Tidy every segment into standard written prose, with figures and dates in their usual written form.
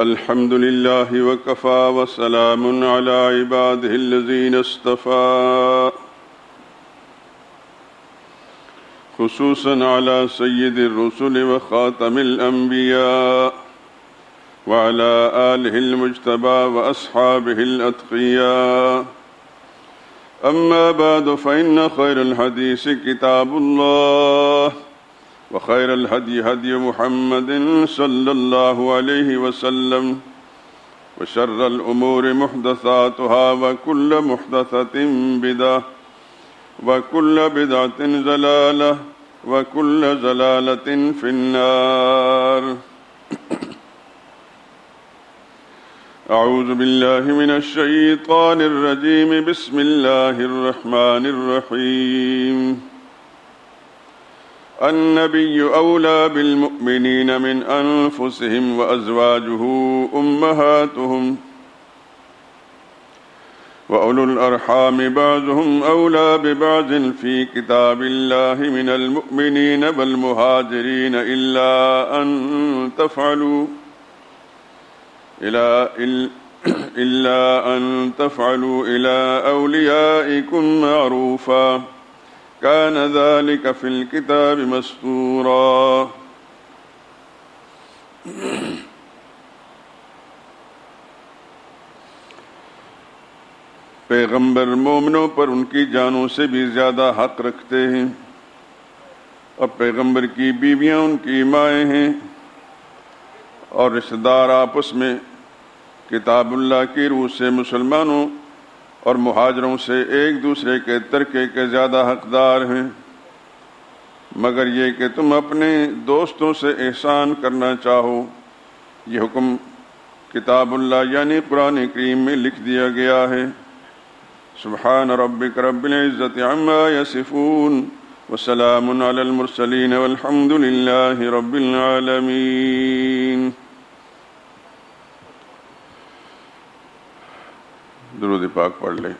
الحمد لله وكفى وسلام على عباده الذين اصطفى خصوصا على سيد الرسل وخاتم الأنبياء وعلى آله المجتبى وأصحابه الأتقياء. أما بعد فإن خير الحديث كتاب الله وخير الهدي هدي محمد صلى الله عليه وسلم وشر الأمور محدثاتها وكل محدثة بدعة وكل بدعة ضلالة وكل ضلالة في النار. أعوذ بالله من الشيطان الرجيم. بسم الله الرحمن الرحيم. النبي أولى بالمؤمنين من أنفسهم وأزواجه أمهاتهم وأولو الأرحام بعضهم أولى ببعض في كتاب الله من المؤمنين والمهاجرين إلا أن تفعلوا إلى أوليائكم معروفا كان ذلك في الكتاب مسطورا. پیغمبر مومنوں پر ان کی جانوں سے بھی زیادہ حق رکھتے ہیں، اور پیغمبر کی بیویاں ان کی مائیں ہیں، اور رشتہ دار آپس میں کتاب اللہ کی روح سے مسلمانوں اور مہاجروں سے ایک دوسرے کے ترکے کے زیادہ حقدار ہیں، مگر یہ کہ تم اپنے دوستوں سے احسان کرنا چاہو. یہ حکم کتاب اللہ یعنی قرآن کریم میں لکھ دیا گیا ہے. سبحان ربک رب العزت عما یصفون وسلام علی المرسلین والحمد للہ رب العالمین. درود پاک پڑھ لیں.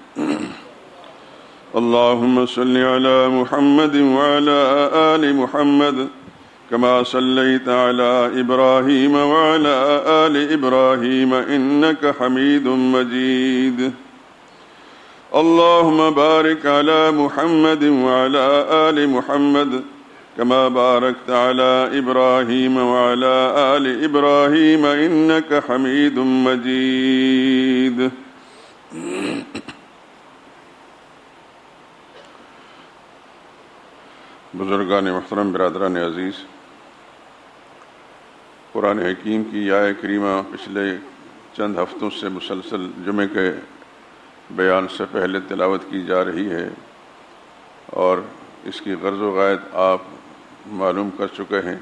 اللہم صلی علی محمد وعلی آل محمد کما صلیت علی ابراہیم وعلی آل ابراہیم انک حمید مجید. اللہم بارک علی محمد وعلی آل محمد کما بارکت علی ابراہیم وعلی آل ابراہیم انک حمید مجید. بزرگان محترم، برادران عزیز، قرآن حکیم کی آیہ کریمہ پچھلے چند ہفتوں سے مسلسل جمعے کے بیان سے پہلے تلاوت کی جا رہی ہے، اور اس کی غرض و غایت آپ معلوم کر چکے ہیں.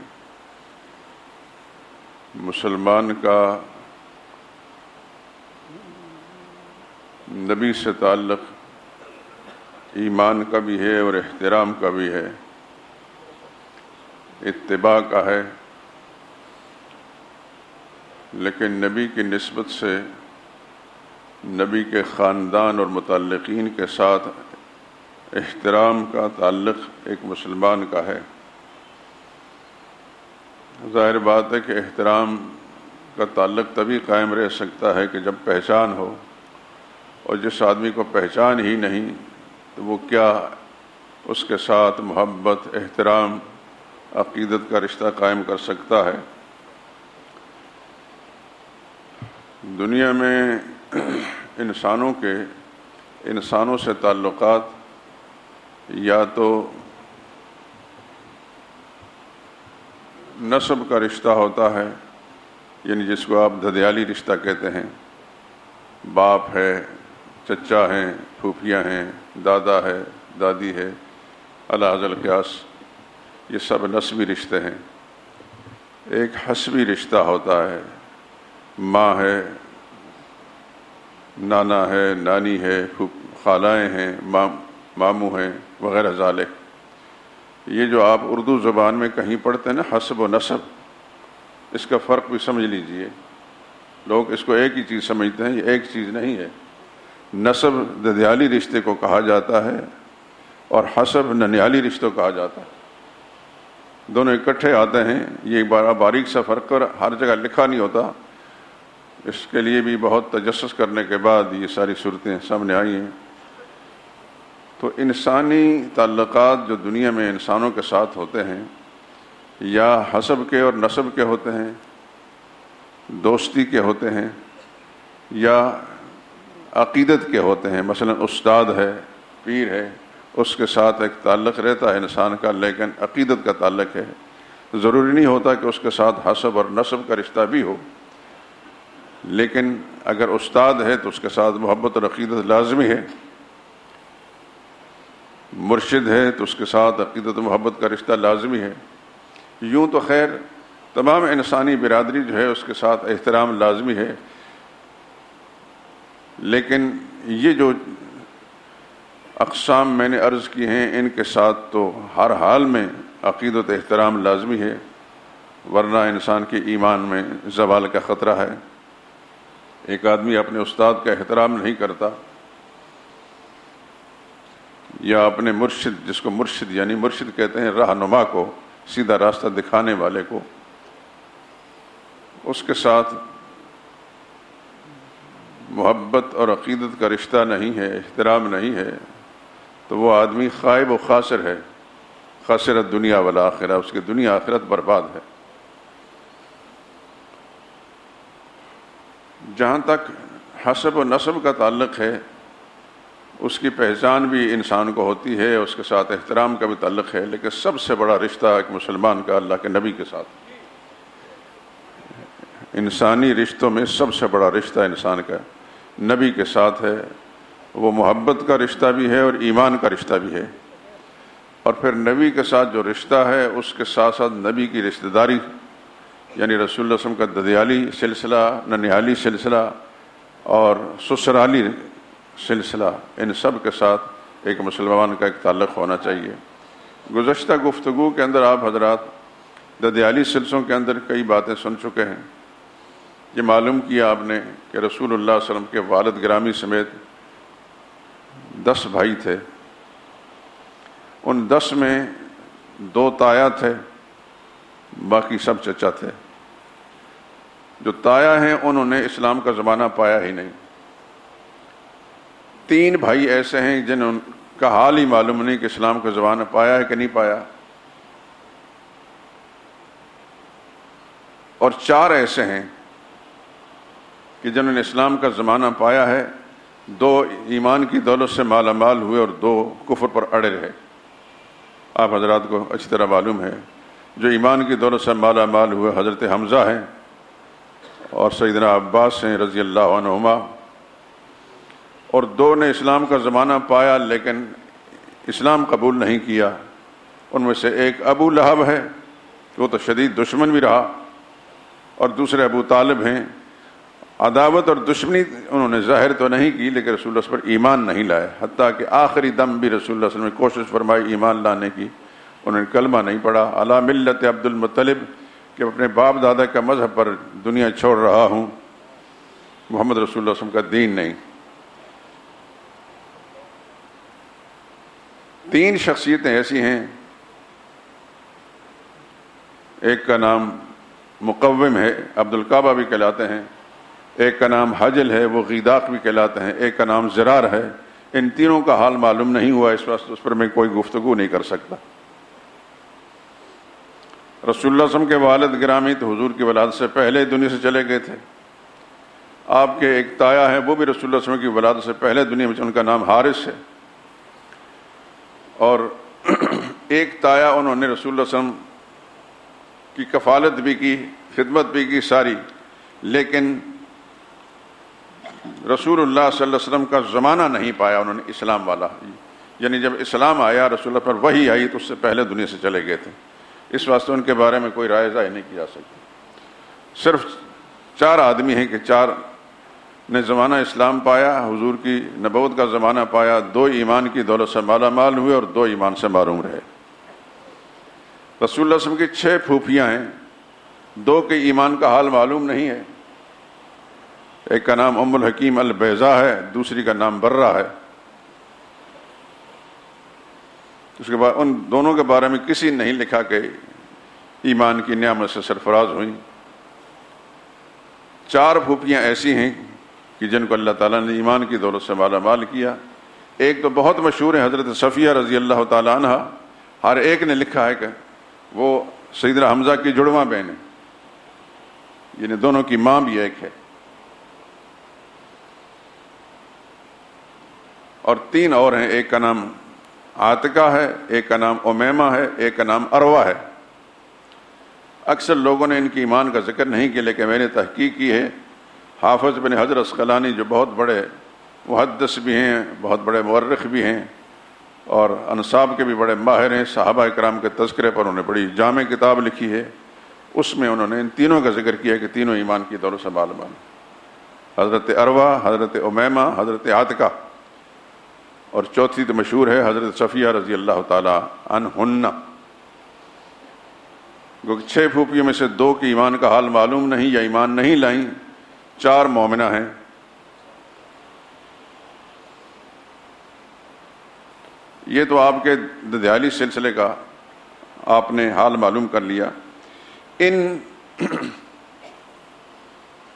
مسلمان کا نبی سے تعلق ایمان کا بھی ہے اور احترام کا بھی ہے، اتباع کا ہے، لیکن نبی کی نسبت سے نبی کے خاندان اور متعلقین کے ساتھ احترام کا تعلق ایک مسلمان کا ہے. ظاہر بات ہے کہ احترام کا تعلق تبھی قائم رہ سکتا ہے کہ جب پہچان ہو، اور جس آدمی کو پہچان ہی نہیں تو وہ کیا اس کے ساتھ محبت، احترام، عقیدت کا رشتہ قائم کر سکتا ہے. دنیا میں انسانوں سے تعلقات یا تو نسب کا رشتہ ہوتا ہے، یعنی جس کو آپ دھدیالی رشتہ کہتے ہیں، باپ ہے، چچا ہیں، پھوپھیاں ہیں، دادا ہے، دادی ہے، الی ھذا القیاس، یہ سب نسبی رشتے ہیں. ایک حسبی رشتہ ہوتا ہے، ماں ہے، نانا ہے، نانی ہے، خالائیں ہیں، ماموں ہیں، وغیرہ ذالک. یہ جو آپ اردو زبان میں کہیں پڑھتے ہیں نا حسب و نسب، اس کا فرق بھی سمجھ لیجئے. لوگ اس کو ایک ہی چیز سمجھتے ہیں، یہ ایک چیز نہیں ہے. نسب ددیالی رشتے کو کہا جاتا ہے اور حسب ننیالی رشتوں کہا جاتا ہے. دونوں اکٹھے آتے ہیں. یہ بڑا باریک سا فرق اور ہر جگہ لکھا نہیں ہوتا. اس کے لیے بھی بہت تجسس کرنے کے بعد یہ ساری صورتیں سامنے آئی ہیں۔ تو انسانی تعلقات جو دنیا میں انسانوں کے ساتھ ہوتے ہیں، یا حسب کے اور نسب کے ہوتے ہیں، دوستی کے ہوتے ہیں، یا عقیدت کے ہوتے ہیں۔ مثلا استاد ہے، پیر ہے، اس کے ساتھ ایک تعلق رہتا ہے انسان کا، لیکن عقیدت کا تعلق ہے۔ ضروری نہیں ہوتا کہ اس کے ساتھ حسب اور نسب کا رشتہ بھی ہو، لیکن اگر استاد ہے تو اس کے ساتھ محبت اور عقیدت لازمی ہے، مرشد ہے تو اس کے ساتھ عقیدت و محبت کا رشتہ لازمی ہے۔ یوں تو خیر تمام انسانی برادری جو ہے اس کے ساتھ احترام لازمی ہے، لیکن یہ جو اقسام میں نے عرض کی ہیں ان کے ساتھ تو ہر حال میں عقیدت احترام لازمی ہے، ورنہ انسان کے ایمان میں زوال کا خطرہ ہے۔ ایک آدمی اپنے استاد کا احترام نہیں کرتا، یا اپنے مرشد، جس کو مرشد یعنی مرشد کہتے ہیں رہنما کو، سیدھا راستہ دکھانے والے کو، اس کے ساتھ محبت اور عقیدت کا رشتہ نہیں ہے، احترام نہیں ہے، تو وہ آدمی خائب و خاسر ہے، خسرت دنیا والآخرہ، اس کی دنیا آخرت برباد ہے۔ جہاں تک حسب و نسب کا تعلق ہے، اس کی پہچان بھی انسان کو ہوتی ہے، اس کے ساتھ احترام کا بھی تعلق ہے، لیکن سب سے بڑا رشتہ ایک مسلمان کا اللہ کے نبی کے ساتھ۔ انسانی رشتوں میں سب سے بڑا رشتہ انسان کا نبی کے ساتھ ہے، وہ محبت کا رشتہ بھی ہے اور ایمان کا رشتہ بھی ہے۔ اور پھر نبی کے ساتھ جو رشتہ ہے اس کے ساتھ ساتھ نبی کی رشتہ داری، یعنی رسول اللہ صلی اللہ علیہ وسلم کا ددیالی سلسلہ، ننیالی سلسلہ اور سسرالی سلسلہ، ان سب کے ساتھ ایک مسلمان کا ایک تعلق ہونا چاہیے۔ گزشتہ گفتگو کے اندر آپ حضرات ددیالی سلسلوں کے اندر کئی باتیں سن چکے ہیں۔ یہ معلوم کیا آپ نے کہ رسول اللہ صلی اللہ علیہ وسلم کے والد گرامی سمیت 10 بھائی تھے، ان 10 میں 2 تایا تھے، باقی سب چچا تھے۔ جو تایا ہیں انہوں نے اسلام کا زمانہ پایا ہی نہیں۔ 3 بھائی ایسے ہیں جنہوں کا حال ہی معلوم نہیں کہ اسلام کا زمانہ پایا ہے کہ نہیں پایا، اور 4 ایسے ہیں کہ جنہوں نے اسلام کا زمانہ پایا ہے، 2 ایمان کی دولت سے مالا مال ہوئے اور 2 کفر پر اڑے رہے۔ آپ حضرات کو اچھی طرح معلوم ہے جو ایمان کی دولت سے مالا مال ہوئے حضرت حمزہ ہیں اور سیدنا عباس ہیں رضی اللہ عنہما، اور 2 نے اسلام کا زمانہ پایا لیکن اسلام قبول نہیں کیا۔ ان میں سے ایک ابو لہب ہے، وہ تو شدید دشمن بھی رہا، اور دوسرے ابو طالب ہیں۔ عداوت اور دشمنی انہوں نے ظاہر تو نہیں کی لیکن رسول اللہ صلی اللہ علیہ وسلم پر ایمان نہیں لائے، حتیٰ کہ آخری دم بھی رسول اللہ صلی اللہ علیہ وسلم نے کوشش فرمائی ایمان لانے کی، انہوں نے کلمہ نہیں پڑھا، علی ملت عبد المطلب، کہ اپنے باپ دادا کا مذہب پر دنیا چھوڑ رہا ہوں، محمد رسول اللہ صلی اللہ علیہ وسلم کا دین نہیں۔ 3 شخصیتیں ایسی ہیں، ایک کا نام مقوم ہے، عبد الکعبہ بھی کہلاتے ہیں، ایک کا نام حجل ہے، وہ غیداق بھی کہلاتے ہیں، ایک کا نام زرار ہے۔ ان تینوں کا حال معلوم نہیں ہوا، اس وقت اس پر میں کوئی گفتگو نہیں کر سکتا۔ رسول اللہ صلی اللہ علیہ وسلم کے والد گرامی تو حضور کی ولادت سے پہلے دنیا سے چلے گئے تھے۔ آپ کے ایک تایا ہیں، وہ بھی رسول اللہ صلی اللہ علیہ وسلم کی ولادت سے پہلے دنیا میں، ان کا نام حارث ہے، اور ایک تایا انہوں نے رسول اللہ صلی اللہ علیہ وسلم کی کفالت بھی کی، خدمت بھی کی ساری، لیکن رسول اللہ صلی اللہ علیہ وسلم کا زمانہ نہیں پایا انہوں نے اسلام والا، یعنی جب اسلام آیا رسول اللہ پر وحی آئی تو اس سے پہلے دنیا سے چلے گئے تھے۔ اس واسطے ان کے بارے میں کوئی رائے ظاہر نہیں کی جا سکتی۔ صرف 4 آدمی ہیں کہ 4 نے زمانہ اسلام پایا، حضور کی نبوت کا زمانہ پایا، 2 ایمان کی دولت سے مالا مال ہوئے اور 2 ایمان سے محروم رہے۔ رسول اللہ صلی اللہ علیہ وسلم کی 6 پھوپھیاں ہیں، 2 کے ایمان کا حال معلوم نہیں ہے، ایک کا نام ام الحکیم البیضا ہے، دوسری کا نام برہ ہے۔ اس کے بعد ان دونوں کے بارے میں کسی نے نہیں لکھا کہ ایمان کی نعمت سے سرفراز ہوئیں۔ 4 پھوپھیاں ایسی ہیں کہ جن کو اللہ تعالیٰ نے ایمان کی دولت سے مالا مال کیا۔ ایک تو بہت مشہور ہے حضرت صفیہ رضی اللہ تعالیٰ عنہ، ہر ایک نے لکھا ہے کہ وہ سیدنا حمزہ کی جڑواں بہن ہے، یعنی دونوں کی ماں بھی ایک ہے۔ اور 3 اور ہیں، ایک کا نام عاتقہ ہے، ایک کا نام امیمہ ہے، ایک کا نام اروہ ہے۔ اکثر لوگوں نے ان کی ایمان کا ذکر نہیں کیا، لیکن میں نے تحقیق کی ہے۔ حافظ بن حجر عسقلانی جو بہت بڑے محدث بھی ہیں، بہت بڑے مورخ بھی ہیں اور انساب کے بھی بڑے ماہر ہیں، صحابہ کرام کے تذکرے پر انہوں نے بڑی جامع کتاب لکھی ہے، اس میں انہوں نے ان تینوں کا ذکر کیا کہ تینوں ایمان کی دولت سے مالا مال، حضرت اروہ، حضرت امیمہ، حضرت عاتقہ، اور چوتھی تو مشہور ہے حضرت صفیہ رضی اللہ تعالی عنہن۔ 6 پھوپھیوں میں سے 2 کے ایمان کا حال معلوم نہیں یا ایمان نہیں لائیں، 4 مومنہ ہیں۔ یہ تو آپ کے ددیالی سلسلے کا آپ نے حال معلوم کر لیا۔ ان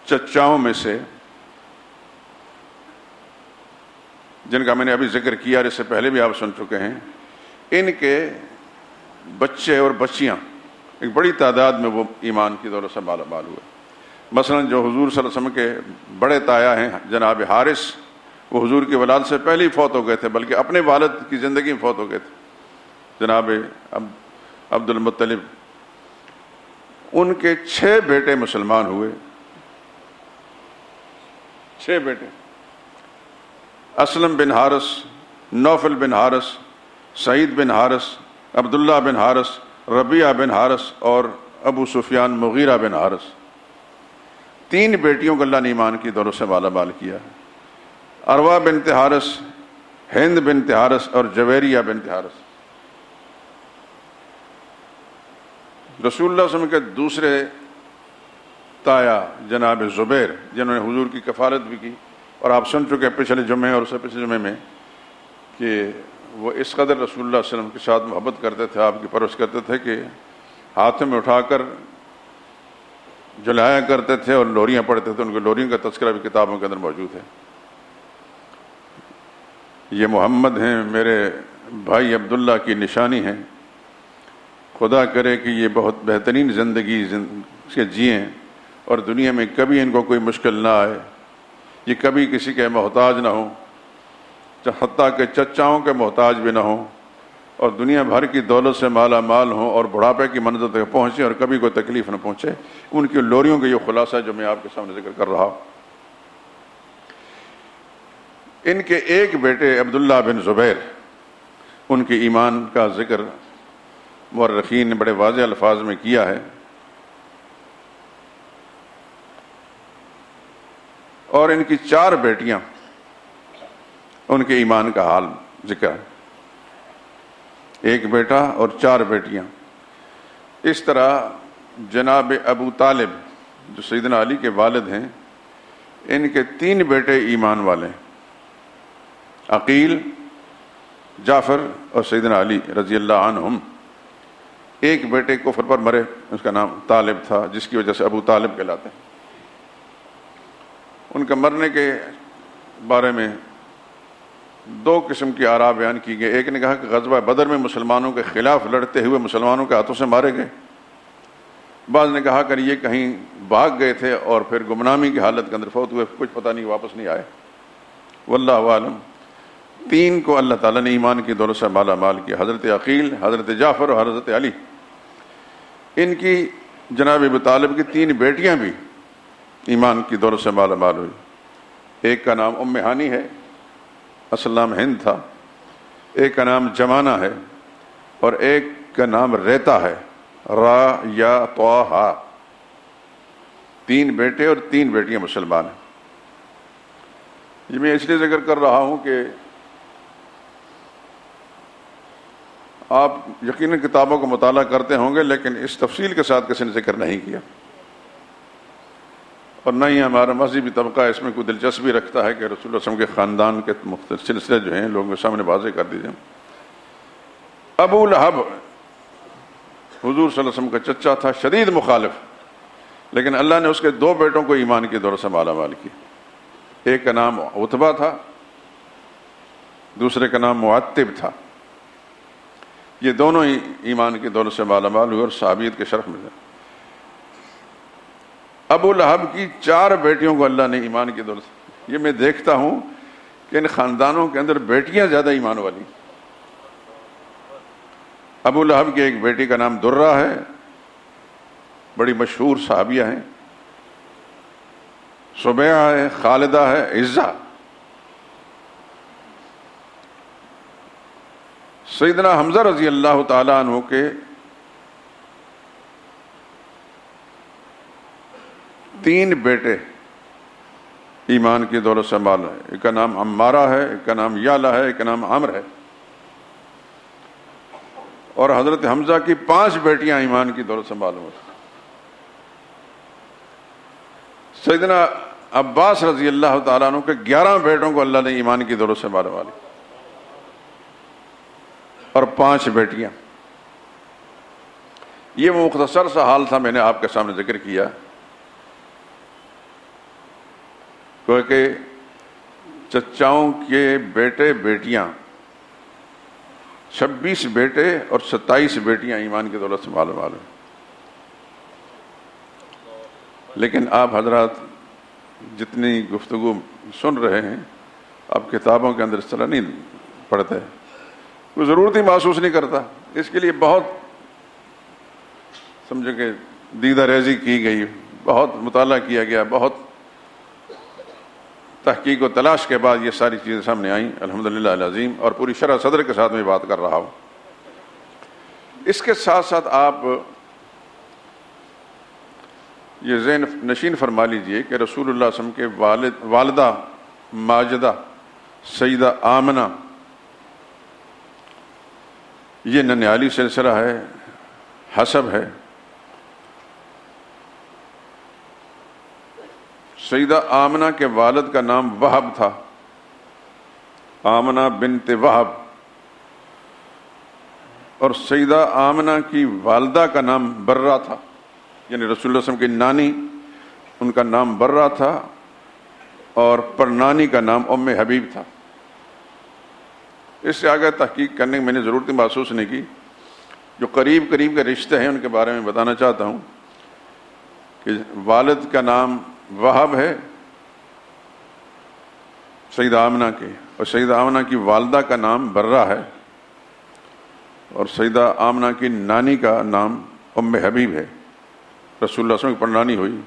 چچاؤں میں سے جن کا میں نے ابھی ذکر کیا اور اس سے پہلے بھی آپ سن چکے ہیں، ان کے بچے اور بچیاں ایک بڑی تعداد میں وہ ایمان کی دولت سے مالا مال ہوئے۔ مثلا جو حضور صلی اللہ علیہ وسلم کے بڑے تایا ہیں جناب حارث، وہ حضور کی ولادت سے پہلے ہی فوت ہو گئے تھے، بلکہ اپنے والد کی زندگی میں فوت ہو گئے تھے، جناب عبد المطلب۔ ان کے 6 بیٹے مسلمان ہوئے، 6 بیٹے، اسلم بن حارث، نوفل بن حارث، سعید بن حارث، عبداللہ بن حارث، ربیعہ بن حارث اور ابو سفیان مغیرہ بن حارث۔ 3 بیٹیوں کو اللہ نے ایمان کی دولت سے مالا مال کیا، اروہ بنت حارث، ہند بنت حارث اور جویریہ بنت حارث۔ رسول اللہ صلی اللہ علیہ وسلم کے دوسرے تایا جناب زبیر، جنہوں نے حضور کی کفالت بھی کی، اور آپ سن چکے پچھلے جمعے اور اس سے پچھلے جمعے میں کہ وہ اس قدر رسول اللہ صلی اللہ علیہ وسلم کے ساتھ محبت کرتے تھے، آپ کی پرورش کرتے تھے کہ ہاتھوں میں اٹھا کر جلایا کرتے تھے اور لوریاں پڑھتے تھے۔ ان کی لوریوں کا تذکرہ بھی کتابوں کے اندر موجود ہے۔ یہ محمد ہیں، میرے بھائی عبداللہ کی نشانی ہیں، خدا کرے کہ یہ بہت بہترین زندگی سے جئیں اور دنیا میں کبھی ان کو کوئی مشکل نہ آئے، یہ کبھی کسی کے محتاج نہ ہوں، حتیٰ کہ چچاؤں کے محتاج بھی نہ ہوں، اور دنیا بھر کی دولت سے مالا مال ہوں اور بڑھاپے کی منزل تک پہنچیں اور کبھی کوئی تکلیف نہ پہنچے۔ ان کی لوریوں کا یہ خلاصہ ہے جو میں آپ کے سامنے ذکر کر رہا ہوں۔ ان کے ایک بیٹے عبداللہ بن زبیر، ان کے ایمان کا ذکر مورخین نے بڑے واضح الفاظ میں کیا ہے، اور ان کی 4 بیٹیاں، ان کے ایمان کا حال ذکر ہے، ایک بیٹا اور 4 بیٹیاں۔ اس طرح جناب ابو طالب جو سیدنا علی کے والد ہیں، ان کے 3 بیٹے ایمان والے ہیں، عقیل، جعفر اور سیدنا علی رضی اللہ عنہم۔ ایک بیٹے کفر پر مرے، اس کا نام طالب تھا، جس کی وجہ سے ابو طالب کہلاتے ہیں۔ ان کے مرنے کے بارے میں 2 قسم کی آراء بیان کی گئی۔ ایک نے کہا کہ غزوہ بدر میں مسلمانوں کے خلاف لڑتے ہوئے مسلمانوں کے ہاتھوں سے مارے گئے، بعض نے کہا کہ یہ کہیں بھاگ گئے تھے اور پھر گمنامی کی حالت کے اندر فوت ہوئے، کچھ پتہ نہیں واپس نہیں آئے، واللہ عالم۔ 3 کو اللہ تعالیٰ نے ایمان کی دولت سے مالا مال کیا، حضرت عقیل، حضرت جعفر اور حضرت علی۔ ان کی جناب ابو طالب کی 3 بیٹیاں بھی ایمان کی دولت سے مالا مال ہوئی۔ ایک کا نام ام ہانی ہے، اصل نام ہند تھا، ایک کا نام جمانہ ہے، اور ایک کا نام ریتا ہے، را یا طہ۔ 3 بیٹے اور 3 بیٹیاں مسلمان ہیں۔ یہ میں اس لیے ذکر کر رہا ہوں کہ آپ یقیناً کتابوں کا مطالعہ کرتے ہوں گے، لیکن اس تفصیل کے ساتھ کسی نے ذکر نہیں کیا، اور نہ ہی ہمارا مذہبی طبقہ اس میں کوئی دلچسپی رکھتا ہے کہ رسول اللہ صلی اللہ علیہ وسلم کے خاندان کے مختلف سلسلے جو ہیں لوگوں کے سامنے واضح کر دیجیے۔ ابو لہب حضور صلی اللہ علیہ وسلم کا چچا تھا، شدید مخالف، لیکن اللہ نے اس کے 2 بیٹوں کو ایمان کی دولت سے مالا مال کیا. ایک کا نام عتبہ تھا، دوسرے کا نام معتب تھا. یہ دونوں ہی ایمان کی دولت سے مالا مال ہوئے اور صحابیت کے شرف میں تھے. ابو لہب کی 4 بیٹیوں کو اللہ نے ایمان کی دولت سے. یہ میں دیکھتا ہوں کہ ان خاندانوں کے اندر بیٹیاں زیادہ ایمان والی. ابو لہب کی ایک بیٹی کا نام درہ ہے، بڑی مشہور صحابیہ ہیں. سبیعہ ہے، خالدہ ہے، عزہ. سیدنا حمزہ رضی اللہ تعالی عنہ کے تین بیٹے ایمان کی دولت سے مال ہے. ایک کا نام عمارہ ہے، ایک کا نام یعلا ہے، ایک کا نام عمر ہے. اور حضرت حمزہ کی 5 بیٹیاں ایمان کی دولت سے مال ہوئی. سیدنا عباس رضی اللہ تعالیٰ عنہ کے 11 بیٹوں کو اللہ نے ایمان کی دولت سے مال والی اور 5 بیٹیاں. یہ وہ مختصر سا حال تھا، میں نے آپ کے سامنے ذکر کیا کہ چچاؤں کے بیٹے بیٹیاں 26 بیٹے اور 27 بیٹیاں ایمان کی دولت سے مال والے. لیکن آپ حضرات جتنی گفتگو سن رہے ہیں، آپ کتابوں کے اندر اس طرح نہیں پڑھتے، کوئی ضرورت ہی محسوس نہیں کرتا. اس کے لیے بہت سمجھو کہ دیدہ ریزی کی گئی، بہت مطالعہ کیا گیا، بہت تحقیق و تلاش کے بعد یہ ساری چیزیں سامنے آئیں الحمدللہ العظیم. اور پوری شرح صدر کے ساتھ میں بات کر رہا ہوں. اس کے ساتھ ساتھ آپ یہ ذہن نشین فرما لیجئے کہ رسول اللہ صلی اللہ علیہ وسلم کے والدہ ماجدہ سیدہ آمنہ یہ ننیالی سلسلہ ہے، حسب ہے. سیدہ آمنہ کے والد کا نام وہب تھا، آمنہ بنت وہب. اور سیدہ آمنہ کی والدہ کا نام برہ تھا، یعنی رسول اللہ صلی اللہ علیہ وسلم کی نانی، ان کا نام برہ تھا اور پرنانی کا نام ام حبیب تھا. اس سے آگے تحقیق کرنے کی میں نے ضرورت محسوس نہیں کی. جو قریب قریب کے رشتے ہیں ان کے بارے میں بتانا چاہتا ہوں کہ والد کا نام وہب ہے سیدہ آمنہ کے، اور سیدہ آمنہ کی والدہ کا نام برہ ہے، اور سیدہ آمنہ کی نانی کا نام ام حبیب ہے. رسول اللہ صلی اللہ علیہ وسلم کی پڑنانی ہوئی.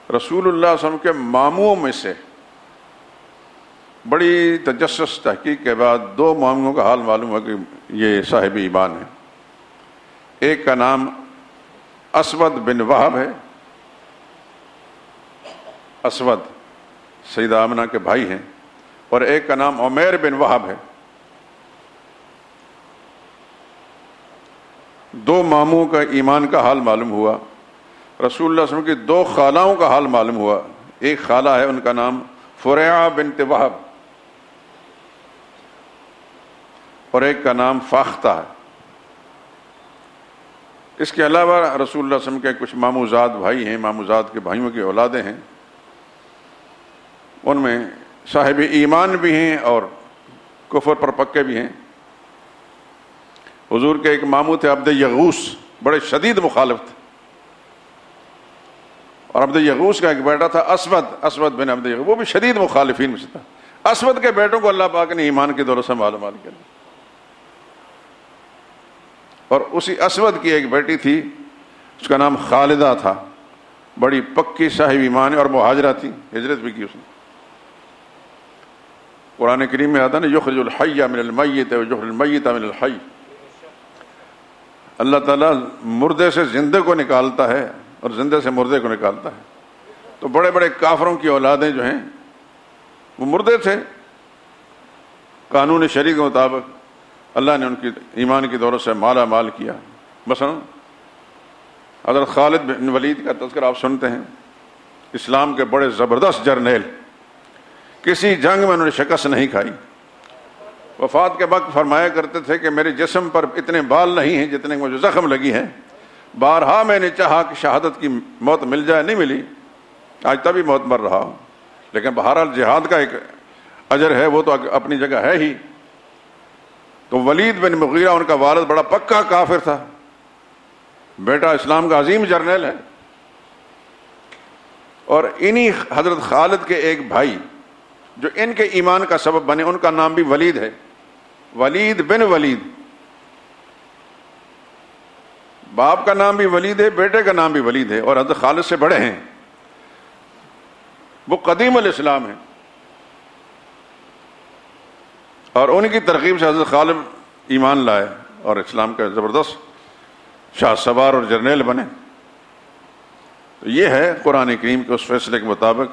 رسول اللہ صلی اللہ علیہ وسلم کے ماموں میں سے بڑی تجسس تحقیق کے بعد 2 ماموں کا حال معلوم ہوا کہ یہ صاحب ایمان ہے. ایک کا نام اسود بن وہب ہے، اسود سیدہ آمنہ کے بھائی ہیں، اور ایک کا نام عمیر بن وہب ہے. 2 ماموں کا ایمان کا حال معلوم ہوا. رسول اللہ صلی اللہ علیہ وسلم کی 2 خالاؤں کا حال معلوم ہوا. ایک خالہ ہے، ان کا نام فریعہ بنت وہب، اور ایک کا نام فاختہ ہے. اس کے علاوہ رسول اللہ صلی اللہ علیہ وسلم کے کچھ ماموزاد بھائی ہیں، ماموزاد کے بھائیوں کی اولادیں ہیں. ان میں صاحب ایمان بھی ہیں اور کفر پر پکے بھی ہیں. حضور کے ایک ماموں تھے عبد یغوث، بڑے شدید مخالف تھے. اور عبد یغوث کا ایک بیٹا تھا اسود بن عبد یغوث، وہ بھی شدید مخالفین میں سے تھا. اسود کے بیٹوں کو اللہ پاک نے ایمان کی دولت سے مالا مال کیا. اور اسی اسود کی ایک بیٹی تھی، اس کا نام خالدہ تھا، بڑی پکی صاحب ایمان اور مہاجرہ تھی، ہجرت بھی کی اس نے. قرآن کریم میں آتا ہے نا یخرج الحی من المیت ویخرج المیت من الحی. اللہ تعالیٰ مردے سے زندے کو نکالتا ہے اور زندے سے مردے کو نکالتا ہے. تو بڑے بڑے کافروں کی اولادیں جو ہیں وہ مردے تھے. قانون شرعی کے مطابق اللہ نے ان کی ایمان کی دولت سے مالا مال کیا. مثلا حضرت خالد بن ولید کا تذکرہ آپ سنتے ہیں، اسلام کے بڑے زبردست جرنیل، کسی جنگ میں انہوں نے شکست نہیں کھائی. وفات کے وقت فرمایا کرتے تھے کہ میرے جسم پر اتنے بال نہیں ہیں جتنے مجھے زخم لگی ہیں. بارہا میں نے چاہا کہ شہادت کی موت مل جائے، نہیں ملی، آج تبھی موت مر رہا ہوں، لیکن بہرحال جہاد کا ایک اجر ہے، وہ تو اپنی جگہ ہے ہی۔ تو ولید بن مغیرہ ان کا والد بڑا پکا کافر تھا، بیٹا اسلام کا عظیم جرنیل ہے، اور انہی حضرت خالد کے ایک بھائی جو ان کے ایمان کا سبب بنے، ان کا نام بھی ولید ہے، ولید بن ولید، باپ کا نام بھی ولید ہے، بیٹے کا نام بھی ولید ہے، اور حضرت خالد سے بڑے ہیں، وہ قدیم الاسلام ہیں، اور ان کی ترغیب سے حضرت خالد ایمان لائے اور اسلام کا زبردست شاہ سوار اور جرنیل بنے۔ تو یہ ہے قرآن کریم کے اس فیصلے کے مطابق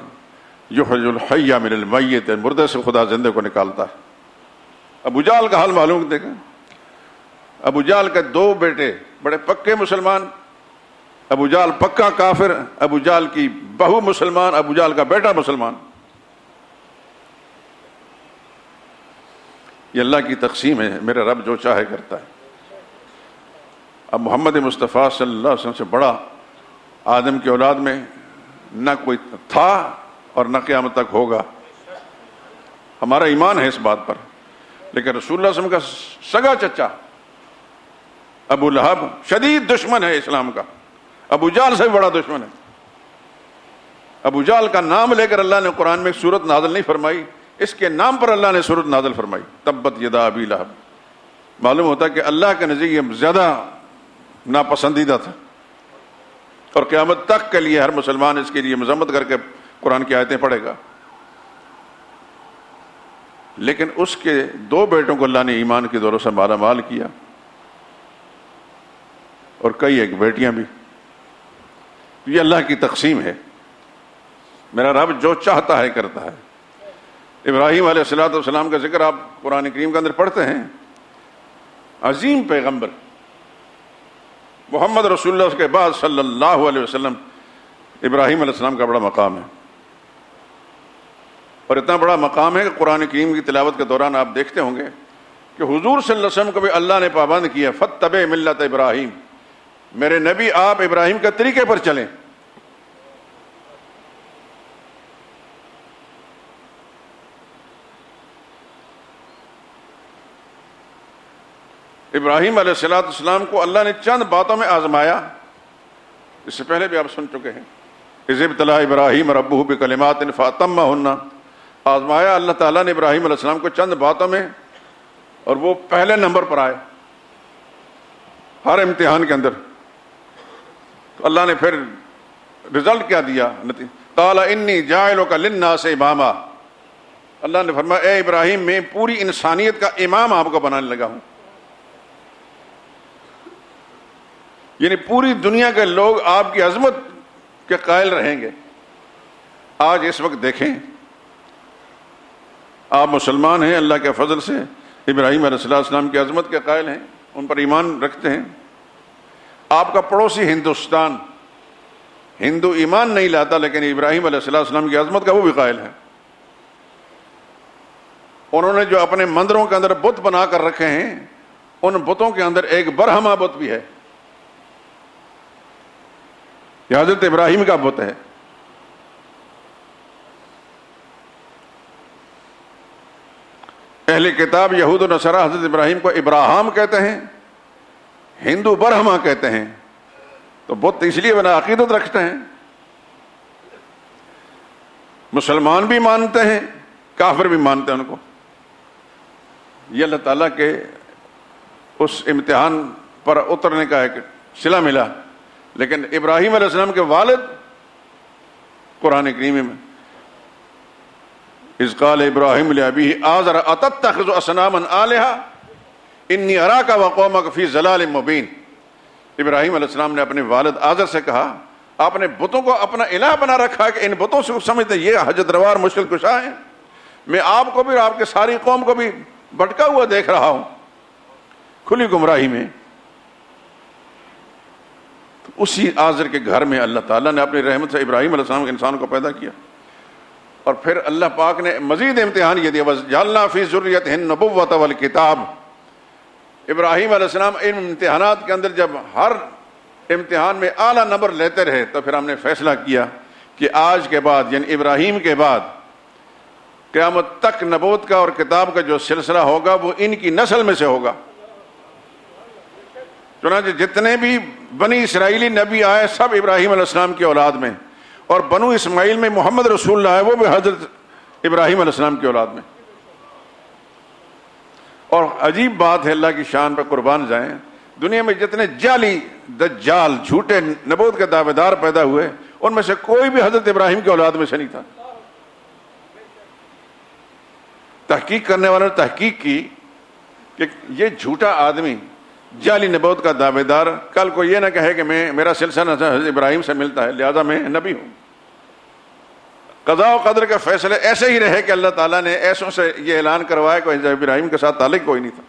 یخرج الحی من المیت، مردے سے خدا زندے کو نکالتا ہے۔ ابو جہل کا حال معلوم دیکھیں، ابو جہل کے دو بیٹے بڑے پکے مسلمان، ابو جہل پکا کافر، ابو جہل کی بہو مسلمان، ابو جہل کا بیٹا مسلمان۔ یہ اللہ کی تقسیم ہے، میرے رب جو چاہے کرتا ہے۔ اب محمد مصطفیٰ صلی اللہ علیہ وسلم سے بڑا آدم کی اولاد میں نہ کوئی تھا اور نہ قیامت تک ہوگا، ہمارا ایمان ہے اس بات پر۔ لیکن رسول اللہ صلی اللہ علیہ وسلم کا سگا چچا ابو لہب شدید دشمن ہے اسلام کا، ابو جہل سے بھی بڑا دشمن ہے۔ ابو جہل کا نام لے کر اللہ نے قرآن میں سورت نازل نہیں فرمائی، اس کے نام پر اللہ نے سورت نازل فرمائی، تبت یدا ابی لہب۔ معلوم ہوتا ہے کہ اللہ کے نزدیک یہ زیادہ ناپسندیدہ تھا، اور قیامت تک کے لیے ہر مسلمان اس کے لیے مذمت کر کے قرآن کی آیتیں پڑھے گا۔ لیکن اس کے دو بیٹوں کو اللہ نے ایمان کی دولت سے مالا مال کیا، اور کئی ایک بیٹیاں بھی۔ یہ اللہ کی تقسیم ہے، میرا رب جو چاہتا ہے کرتا ہے۔ ابراہیم علیہ الصلوۃ والسلام کا ذکر آپ قرآن کریم کے اندر پڑھتے ہیں، عظیم پیغمبر محمد رسول اللہ کے بعد صلی اللہ علیہ وسلم ابراہیم علیہ السلام کا بڑا مقام ہے، اور اتنا بڑا مقام ہے کہ قرآن کریم کی تلاوت کے دوران آپ دیکھتے ہوں گے کہ حضور صلی اللہ علیہ وسلم کو بھی اللہ نے پابند کیا، فاتبع ملت ابراہیم، میرے نبی آپ ابراہیم کے طریقے پر چلیں۔ ابراہیم علیہ السلام کو اللہ نے چند باتوں میں آزمایا، اس سے پہلے بھی آپ سن چکے ہیں، اذ ابتلی ابراہیم ربہ بکلمات فاتمہن، آزمایا اللہ تعالیٰ نے ابراہیم علیہ السلام کو چند باتوں میں، اور وہ پہلے نمبر پر آئے ہر امتحان کے اندر۔ تو اللہ نے پھر رزلٹ کیا دیا، قال انی جاعلک للناس اماما، اللہ نے فرمایا اے ابراہیم میں پوری انسانیت کا امام آپ کو بنانے لگا ہوں، یعنی پوری دنیا کے لوگ آپ کی عظمت کے قائل رہیں گے۔ آج اس وقت دیکھیں، آپ مسلمان ہیں، اللہ کے فضل سے ابراہیم علیہ السلام کی عظمت کے قائل ہیں، ان پر ایمان رکھتے ہیں۔ آپ کا پڑوسی ہندوستان، ہندو ایمان نہیں لاتا، لیکن ابراہیم علیہ السلام کی عظمت کا وہ بھی قائل ہے۔ انہوں نے جو اپنے مندروں کے اندر بت بنا کر رکھے ہیں، ان بتوں کے اندر ایک برہما بت بھی ہے، یہ حضرت ابراہیم کا بت ہے۔ اہل کتاب یہود و نصارہ حضرت ابراہیم کو ابراہام کہتے ہیں، ہندو برہما کہتے ہیں، تو بت اس لیے بنا عقیدت رکھتے ہیں۔ مسلمان بھی مانتے ہیں، کافر بھی مانتے ہیں ان کو۔ یہ اللہ تعالیٰ کے اس امتحان پر اترنے کا ایک صلہ ملا۔ لیکن ابراہیم علیہ السلام کے والد قرآن کریم میں اذ قال ابراہیم لابیہ آزر اتتخذ اصناما آلہہ انی اراک وقومک فی ضلال مبین، ابراہیم علیہ السلام نے اپنے والد آزر سے کہا آپ نے بتوں کو اپنا الہ بنا رکھا ہے کہ ان بتوں سے سمجھتے یہ حجت روار مشکل کشا ہیں، میں آپ کو بھی اور آپ کے ساری قوم کو بھی بھٹکا ہوا دیکھ رہا ہوں، کھلی گمراہی میں۔ اسی آزر کے گھر میں اللہ تعالیٰ نے اپنی رحمت سے ابراہیم علیہ السلام کے انسان کو پیدا کیا، اور پھر اللہ پاک نے مزید امتحان یہ دیا، وَجَعَلْنَا فِي ذُرِّيَّتِهِ النُّبُوَّةَ وَالْكِتَابَ۔ ابراہیم علیہ السلام ان امتحانات کے اندر جب ہر امتحان میں اعلیٰ نمبر لیتے رہے، تو پھر ہم نے فیصلہ کیا کہ آج کے بعد یعنی ابراہیم کے بعد قیامت تک نبوت کا اور کتاب کا جو سلسلہ ہوگا وہ ان کی نسل میں سے ہوگا۔ چنانچہ جتنے بھی بنی اسرائیلی نبی آئے سب ابراہیم علیہ السلام کی اولاد میں، اور بنو اسماعیل میں محمد رسول اللہ ہے وہ بھی حضرت ابراہیم علیہ السلام کی اولاد میں۔ اور عجیب بات ہے، اللہ کی شان پر قربان جائیں، دنیا میں جتنے جعلی دجال جھوٹے نبوت کے دعوے دار پیدا ہوئے ان میں سے کوئی بھی حضرت ابراہیم کی اولاد میں سے نہیں تھا۔ تحقیق کرنے والوں نے تحقیق کی کہ یہ جھوٹا آدمی جعلی نبوت کا دعوے دار کل کو یہ نہ کہے کہ میرا سلسلہ حضرت ابراہیم سے ملتا ہے لہذا میں نبی ہوں۔ قضاء و قدر کے فیصلے ایسے ہی رہے کہ اللہ تعالیٰ نے ایسوں سے یہ اعلان کروایا کہ حضرت ابراہیم کے ساتھ تعلق کوئی نہیں تھا،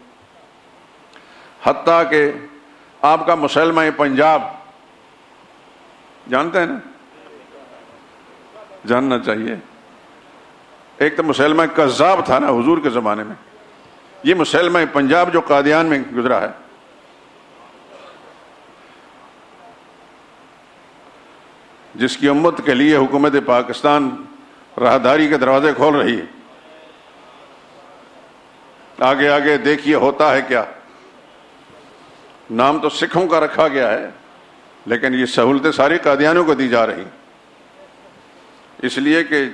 حتیٰ کہ آپ کا مسلمہ پنجاب جانتے ہیں نا، جاننا چاہیے، ایک تو مسلمہ کذاب تھا نا حضور کے زمانے میں، یہ مسلمہ پنجاب جو قادیان میں گزرا ہے، جس کی امت کے لیے حکومت پاکستان راہداری کے دروازے کھول رہی ہے، آگے آگے دیکھیے ہوتا ہے کیا۔ نام تو سکھوں کا رکھا گیا ہے لیکن یہ سہولتیں ساری قادیانوں کو دی جا رہی، اس لیے کہ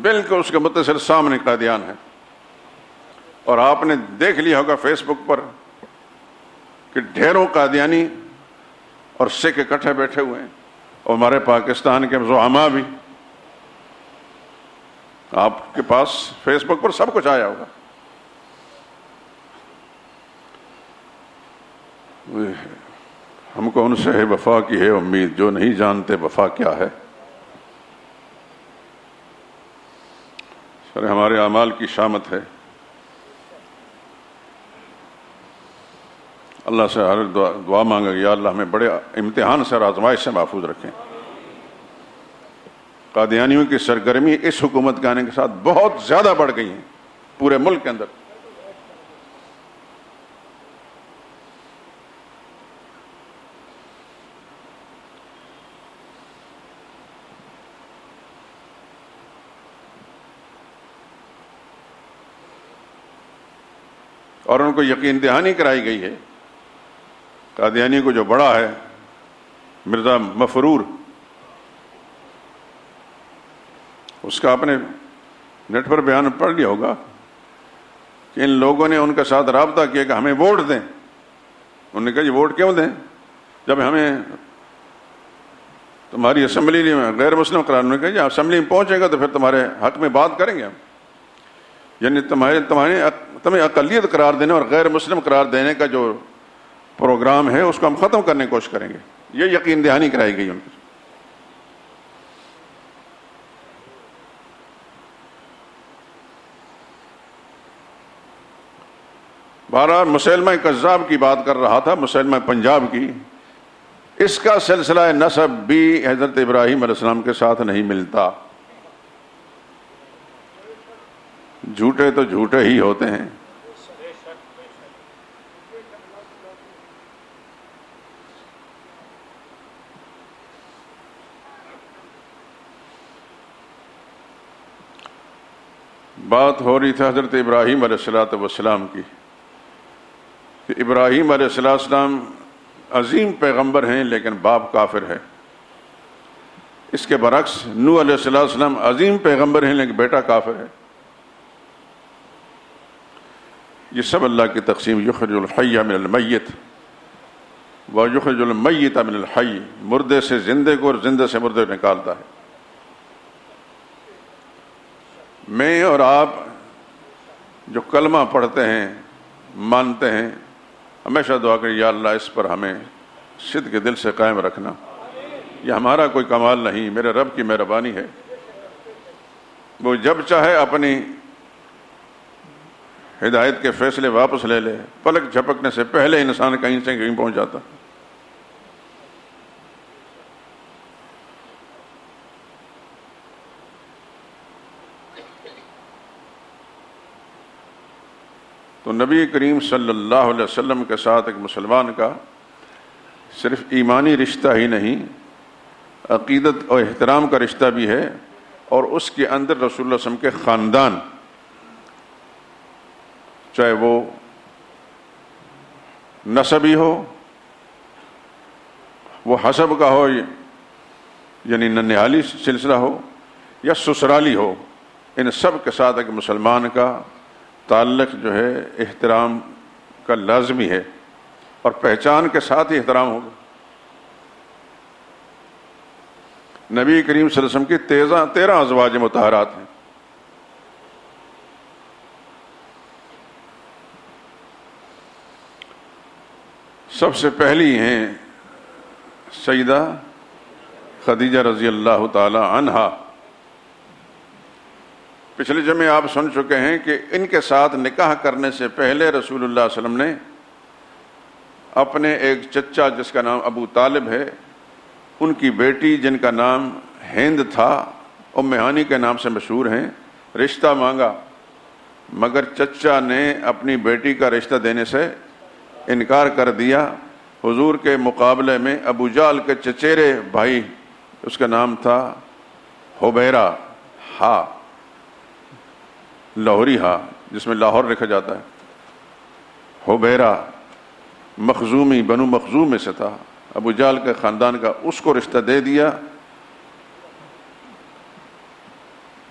بالکل اس کے متصل سامنے قادیان ہے۔ اور آپ نے دیکھ لیا ہوگا فیس بک پر کہ ڈھیروں قادیانی اور سکھ اکٹھے بیٹھے ہوئے ہیں، اور ہمارے پاکستان کے زعماء بھی، آپ کے پاس فیس بک پر سب کچھ آیا ہوگا۔ ہم کو ان سے ہے وفا کی ہے امید جو نہیں جانتے وفا کیا ہے۔ سر ہمارے اعمال کی شامت ہے، اللہ سے ہر دعا مانگا یا اللہ ہمیں بڑے امتحان سے اور آزمائش سے محفوظ رکھیں۔ قادیانیوں کی سرگرمی اس حکومت کے آنے کے ساتھ بہت زیادہ بڑھ گئی ہیں پورے ملک کے اندر۔ اور ان کو یقین دہانی کرائی گئی ہے۔ قادیانی کو جو بڑا ہے مرزا مفرور، اس کا آپ نے نیٹ پر بیان پڑھ لیا ہوگا کہ ان لوگوں نے ان کے ساتھ رابطہ کیا کہ ہمیں ووٹ دیں۔ انہوں نے کہا یہ ووٹ کیوں دیں جب ہمیں تمہاری اسمبلی میں غیر مسلم قرار، انہوں نے کہا جب اسمبلی میں پہنچے گا تو پھر تمہارے حق میں بات کریں گے ہم، یعنی تمہیں اقلیت قرار دینے اور غیر مسلم قرار دینے کا جو پروگرام ہے اس کو ہم ختم کرنے کی کوشش کریں گے۔ یہ یقین دہانی کرائی گئی ان کی۔ بہرحال مسلمہ کذاب کی بات کر رہا تھا، مسلمہ پنجاب کی، اس کا سلسلہ نسب بھی حضرت ابراہیم علیہ السلام کے ساتھ نہیں ملتا۔ جھوٹے تو جھوٹے ہی ہوتے ہیں۔ بات ہو رہی تھی حضرت ابراہیم علیہ السلام کی کہ ابراہیم علیہ السلام عظیم پیغمبر ہیں لیکن باپ کافر ہے۔ اس کے برعکس نوح علیہ السلام عظیم پیغمبر ہیں لیکن بیٹا کافر ہے۔ یہ سب اللہ کی تقسیم، یخرج الحی من المیت ویخرج المیت من الحی، مردے سے زندے کو اور زندے سے مردے نکالتا ہے۔ میں اور آپ جو کلمہ پڑھتے ہیں مانتے ہیں، ہمیشہ دعا کریں یا اللہ اس پر ہمیں صدق کے دل سے قائم رکھنا۔ یہ ہمارا کوئی کمال نہیں، میرے رب کی مہربانی ہے، وہ جب چاہے اپنی ہدایت کے فیصلے واپس لے لے، پلک جھپکنے سے پہلے انسان کہیں سے کہیں پہنچ جاتا۔ تو نبی کریم صلی اللہ علیہ وسلم کے ساتھ ایک مسلمان کا صرف ایمانی رشتہ ہی نہیں، عقیدت اور احترام کا رشتہ بھی ہے، اور اس کے اندر رسول اللہ صلی اللہ علیہ وسلم کے خاندان، چاہے وہ نسبی ہو، وہ حسب کا ہو یعنی ننیالی سلسلہ ہو، یا سسرالی ہو، ان سب کے ساتھ ایک مسلمان کا تعلق جو ہے احترام کا لازمی ہے، اور پہچان کے ساتھ ہی احترام ہوگا۔ نبی کریم صلی اللہ علیہ وسلم کی 13 ازواج مطہرات ہیں۔ سب سے پہلی ہیں سیدہ خدیجہ رضی اللہ تعالی عنہا۔ پچھلے جمعے آپ سن چکے ہیں کہ ان کے ساتھ نکاح کرنے سے پہلے رسول اللہ صلی اللہ علیہ وسلم نے اپنے ایک چچا جس کا نام ابو طالب ہے، ان کی بیٹی جن کا نام ہند تھا، ام ہانی کے نام سے مشہور ہیں، رشتہ مانگا، مگر چچا نے اپنی بیٹی کا رشتہ دینے سے انکار کر دیا۔ حضور کے مقابلے میں ابو جہل کے چچیرے بھائی، اس کا نام تھا حبیرہ، لاہوری جس میں لاہور لکھا جاتا ہے، حبیرہ مخزومی، بنو مخزوم میں سے تھا، ابو جہل کے خاندان کا، اس کو رشتہ دے دیا۔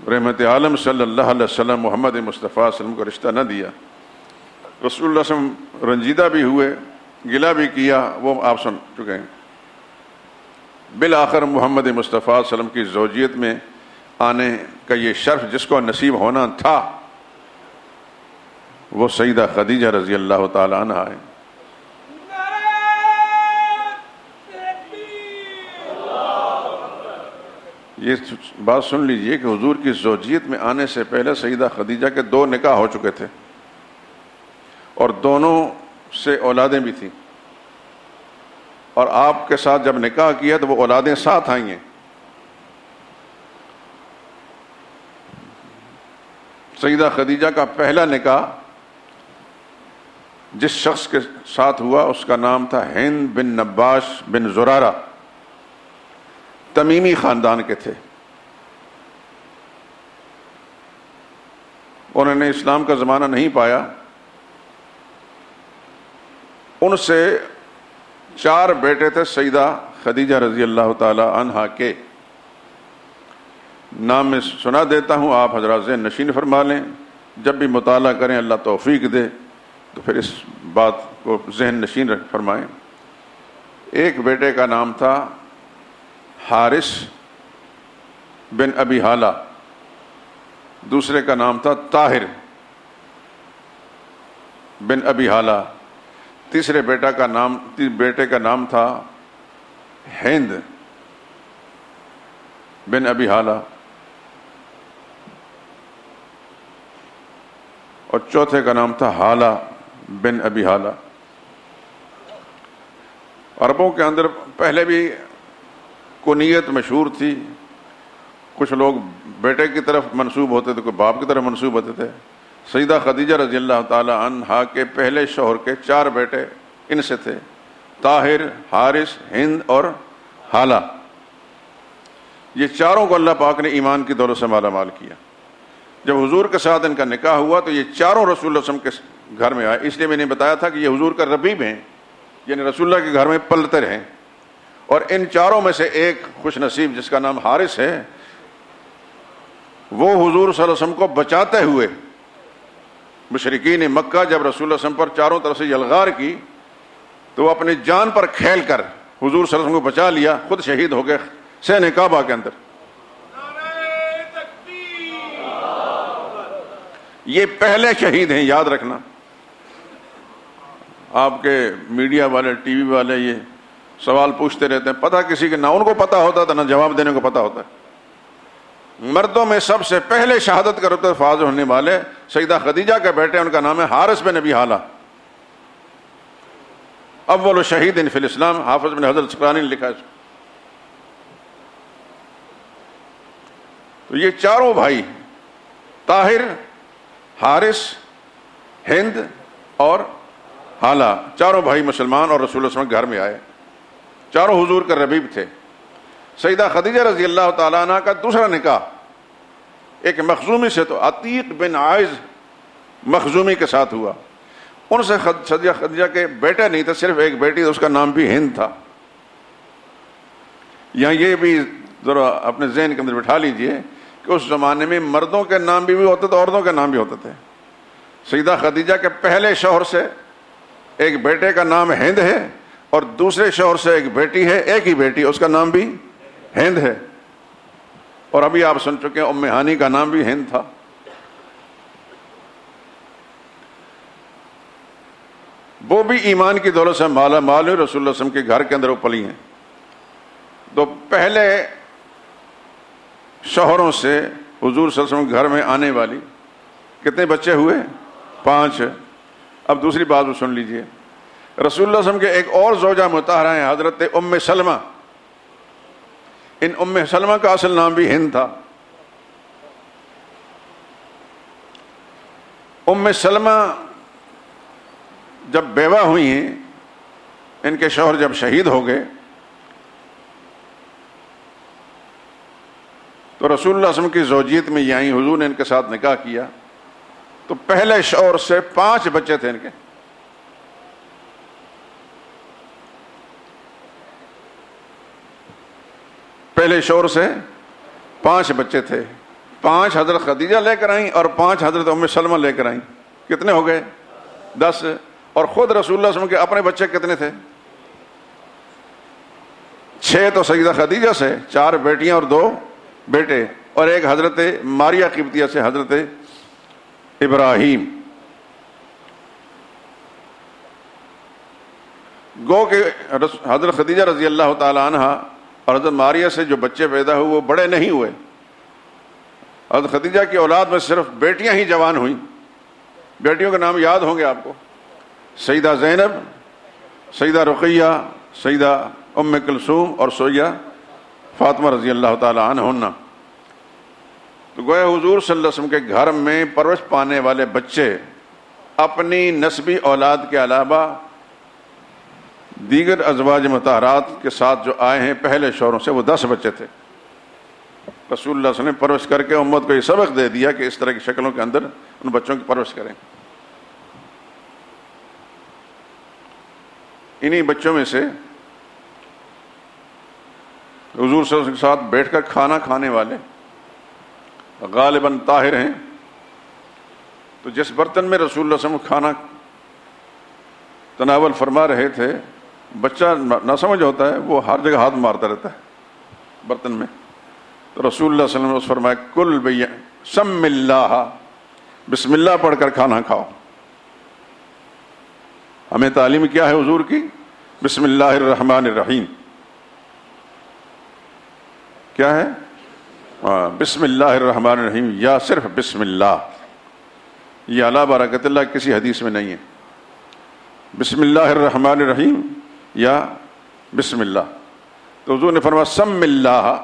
رحمت عالم صلی اللہ علیہ وسلم محمد مصطفیٰ صلی اللہ علیہ وسلم کو رشتہ نہ دیا۔ رسول اللہ صلی اللہ علیہ وسلم رنجیدہ بھی ہوئے، گلہ بھی کیا، وہ آپ سن چکے ہیں۔ بالآخر محمد مصطفیٰ صلی اللہ علیہ وسلم کی زوجیت میں آنے کا یہ شرف جس کو نصیب ہونا تھا، وہ سیدہ خدیجہ رضی اللہ تعالی عنہا ہے۔ یہ بات سن لیجئے کہ حضور کی زوجیت میں آنے سے پہلے سیدہ خدیجہ کے 2 نکاح ہو چکے تھے، اور دونوں سے اولادیں بھی تھیں، اور آپ کے ساتھ جب نکاح کیا تو وہ اولادیں ساتھ آئی ہیں۔ سیدہ خدیجہ کا پہلا نکاح جس شخص کے ساتھ ہوا اس کا نام تھا ہند بن نباش بن زرارہ، تمیمی خاندان کے تھے۔ انہوں نے اسلام کا زمانہ نہیں پایا، ان سے 4 بیٹے تھے سیدہ خدیجہ رضی اللہ تعالی عنہا کے، نام میں سنا دیتا ہوں، آپ حضرات ذہن نشین فرما لیں، جب بھی مطالعہ کریں اللہ توفیق دے تو پھر اس بات کو ذہن نشین فرمائیں۔ ایک بیٹے کا نام تھا حارث بن ابی حالہ، دوسرے کا نام تھا طاہر بن ابی حالہ، تیسرے بیٹے کا نام تھا ہند بن ابی حالہ، اور چوتھے کا نام تھا حالہ بن ابی حالہ۔ عربوں کے اندر پہلے بھی کنیت مشہور تھی، کچھ لوگ بیٹے کی طرف منسوب ہوتے تھے، کوئی باپ کی طرف منسوب ہوتے تھے۔ سیدہ خدیجہ رضی اللہ تعالی عنہا کے پہلے شوہر کے 4 بیٹے ان سے تھے، طاہر، حارث، ہند اور حالہ۔ یہ چاروں کو اللہ پاک نے ایمان کی دولت سے مالا مال کیا۔ جب حضور کے ساتھ ان کا نکاح ہوا تو یہ چاروں رسول اللہ صلی اللہ علیہ وسلم کے گھر میں آئے، اس لیے میں نے بتایا تھا کہ یہ حضور کا ربیب ہیں، یعنی رسول اللہ کے گھر میں پلتے رہے۔ اور ان چاروں میں سے ایک خوش نصیب جس کا نام حارث ہے، وہ حضور صلی اللہ علیہ وسلم کو بچاتے ہوئے، مشرکین مکہ جب رسول اللہ صلی اللہ علیہ وسلم پر چاروں طرف سے یلغار کی تو وہ اپنی جان پر کھیل کر حضور صلی اللہ علیہ وسلم کو بچا لیا، خود شہید ہو گئے صحن کعبہ کے اندر۔ یہ پہلے شہید ہیں، یاد رکھنا۔ آپ کے میڈیا والے، ٹی وی والے یہ سوال پوچھتے رہتے ہیں، پتہ کسی کے نہ ان کو پتہ ہوتا تھا نہ جواب دینے کو پتہ ہوتا ہے۔ مردوں میں سب سے پہلے شہادت کا رتبہ فاز ہونے والے سیدہ خدیجہ کے بیٹے، ان کا نام ہے حارث بن ابی حالہ، اول شہید فی الاسلام، حافظ بن حجر الاسقلانی نے لکھا ہے۔ تو یہ چاروں بھائی، طاہر، حارث، ہند اور حالہ، چاروں بھائی مسلمان اور رسول اللہ صلی اللہ علیہ وسلم کے گھر میں آئے، چاروں حضور کے ربیب تھے۔ سیدہ خدیجہ رضی اللہ تعالیٰ عنہ کا دوسرا نکاح ایک مخزومی سے، تو عتیق بن عائز مخزومی کے ساتھ ہوا۔ ان سے سیدہ خدیجہ کے بیٹا نہیں تھا، صرف ایک بیٹی، اس کا نام بھی ہند تھا۔ یہاں یہ بھی ذرا اپنے ذہن کے اندر بٹھا لیجئے کہ اس زمانے میں مردوں کے نام بھی ہوتے تھے، عورتوں کے نام بھی ہوتے تھے۔ سیدہ خدیجہ کے پہلے شوہر سے ایک بیٹے کا نام ہند ہے، اور دوسرے شوہر سے ایک بیٹی ہے، ایک ہی بیٹی، اس کا نام بھی ہند ہے۔ اور ابھی آپ سن چکے ہیں ام ہانی کا نام بھی ہند تھا۔ وہ بھی ایمان کی دولت سے مالا مال ہوئی، رسول اللہ صلی اللہ علیہ وسلم کے گھر کے اندر وہ پلی ہیں۔ تو پہلے شوہروں سے حضور صلی اللہ علیہ وسلم کے گھر میں آنے والی کتنے بچے ہوئے؟ 5۔ اب دوسری بات بھی سن لیجئے، رسول اللہ صلی اللہ علیہ وسلم کے ایک اور زوجہ مطہرہ ہیں حضرت ام سلمہ۔ ان ام سلمہ کا اصل نام بھی ہند تھا۔ ام سلمہ جب بیوہ ہوئی ہیں، ان کے شوہر جب شہید ہو گئے، تو رسول اللہ صلی اللہ علیہ وسلم کی زوجیت میں یہ آئیں، حضور نے ان کے ساتھ نکاح کیا۔ تو پہلے شوہر سے 5 بچے تھے ان کے۔ پہلے شوہر سے 5 بچے تھے، 5 حضرت خدیجہ لے کر آئیں اور 5 حضرت ام سلمہ لے کر آئیں۔ کتنے ہو گئے؟ 10۔ اور خود رسول اللہ صلی اللہ علیہ وسلم کے اپنے بچے کتنے تھے؟ 6 تو سیدہ خدیجہ سے، 4 بیٹیاں اور 2 بیٹے، اور ایک حضرت ماریہ قبطیہ سے حضرت ابراہیم۔ گو کہ حضرت خدیجہ رضی اللہ تعالی عنہ اور حضرت ماریہ سے جو بچے پیدا ہوئے وہ بڑے نہیں ہوئے۔ حضرت خدیجہ کی اولاد میں صرف بیٹیاں ہی جوان ہوئیں۔ بیٹیوں کے نام یاد ہوں گے آپ کو، سیدہ زینب، سیدہ رقیہ، سیدہ ام کلثوم اور سیدہ فاطمہ رضی اللہ تعالی عنہن۔ تو گویا حضور صلی اللہ علیہ وسلم کے گھر میں پرورش پانے والے بچے اپنی نسبی اولاد کے علاوہ دیگر ازواج مطہرات کے ساتھ جو آئے ہیں پہلے شوہروں سے، وہ 10 بچے تھے۔ رسول اللہ صلی اللہ علیہ وسلم نے پرورش کر کے امت کو یہ سبق دے دیا کہ اس طرح کی شکلوں کے اندر ان بچوں کی پرورش کریں۔ انہی بچوں میں سے حضور صلی اللہ علیہ وسلم کے ساتھ بیٹھ کر کھانا کھانے والے غالباً طاہر ہیں۔ تو جس برتن میں رسول اللہ صلی اللہ علیہ وسلم کھانا تناول فرما رہے تھے، بچہ نہ سمجھ ہوتا ہے، وہ ہر جگہ ہاتھ مارتا رہتا ہے برتن میں۔ تو رسول اللہ صلی اللہ علیہ وسلم نے فرمایا کل بھیا سم اللہ، بسم اللہ پڑھ کر کھانا کھاؤ۔ ہمیں تعلیم کیا ہے حضور کی؟ بسم اللہ الرحمن الرحیم۔ کیا ہے؟ بسم اللہ الرحمن الرحیم، یا صرف بسم اللہ۔ یہ علی برکت اللہ کسی حدیث میں نہیں ہے۔ بسم اللہ الرحمن الرحیم یا بسم اللہ۔ تو حضور نے فرمایا سم اللہ،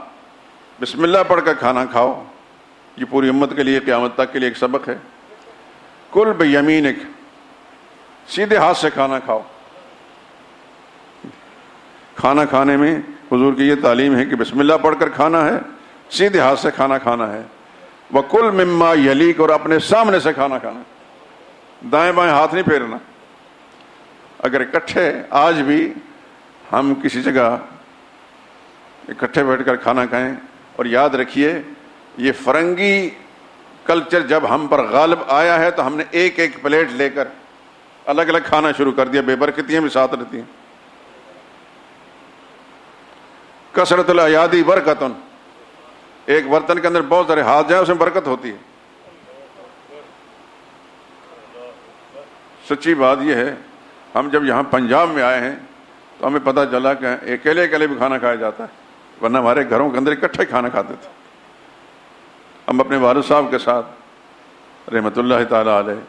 بسم اللہ پڑھ کر کھانا کھاؤ۔ یہ پوری امت کے لیے قیامت تک کے لیے ایک سبق ہے۔ کل بیمینک، سیدھے ہاتھ سے کھانا کھاؤ۔ کھانا کھانے میں حضور کی یہ تعلیم ہے کہ بسم اللہ پڑھ کر کھانا ہے، سیدھے ہاتھ سے کھانا کھانا ہے۔ وَكُلْ مِمَّا يَلِيكَ، اور اپنے سامنے سے کھانا کھانا، دائیں بائیں ہاتھ نہیں پھیرنا۔ اگر اکٹھے آج بھی ہم کسی جگہ اکٹھے بیٹھ کر کھانا کھائیں، اور یاد رکھیے یہ فرنگی کلچر جب ہم پر غالب آیا ہے تو ہم نے ایک ایک پلیٹ لے کر الگ الگ کھانا شروع کر دیا، بے برکتیاں بھی ساتھ رہتی ہیں۔ کثرت الیادی برکتن، ایک برتن کے اندر بہت سارے ہاتھ جائیں اس میں برکت ہوتی ہے۔ سچی بات یہ ہے، ہم جب یہاں پنجاب میں آئے ہیں تو ہمیں پتہ چلا کہ اکیلے اکیلے بھی کھانا کھایا جاتا ہے، ورنہ ہمارے گھروں کے اندر اکٹھے کھانا کھاتے تھے۔ ہم اپنے والد صاحب کے ساتھ رحمۃ اللہ تعالیٰ علیہ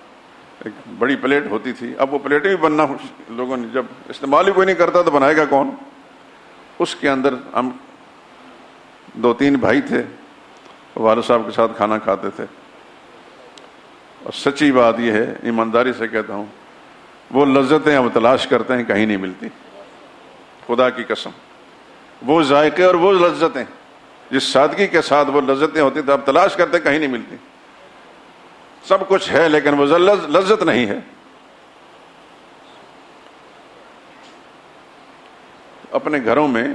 ایک بڑی پلیٹ ہوتی تھی، اب وہ پلیٹیں بھی بننا لوگوں نے جب استعمال ہی کوئی نہیں کرتا تو بنائے گا کون؟ اس کے اندر ہم 2-3 بھائی تھے، والد صاحب کے ساتھ کھانا کھاتے تھے۔ اور سچی بات یہ ہے، ایمانداری سے کہتا ہوں، وہ لذتیں ہم تلاش کرتے ہیں کہیں نہیں ملتی، خدا کی قسم، وہ ذائقے اور وہ لذتیں جس سادگی کے ساتھ وہ لذتیں ہوتی تھیں اب تلاش کرتے کہیں نہیں ملتی۔ سب کچھ ہے لیکن وہ لذت نہیں ہے۔ اپنے گھروں میں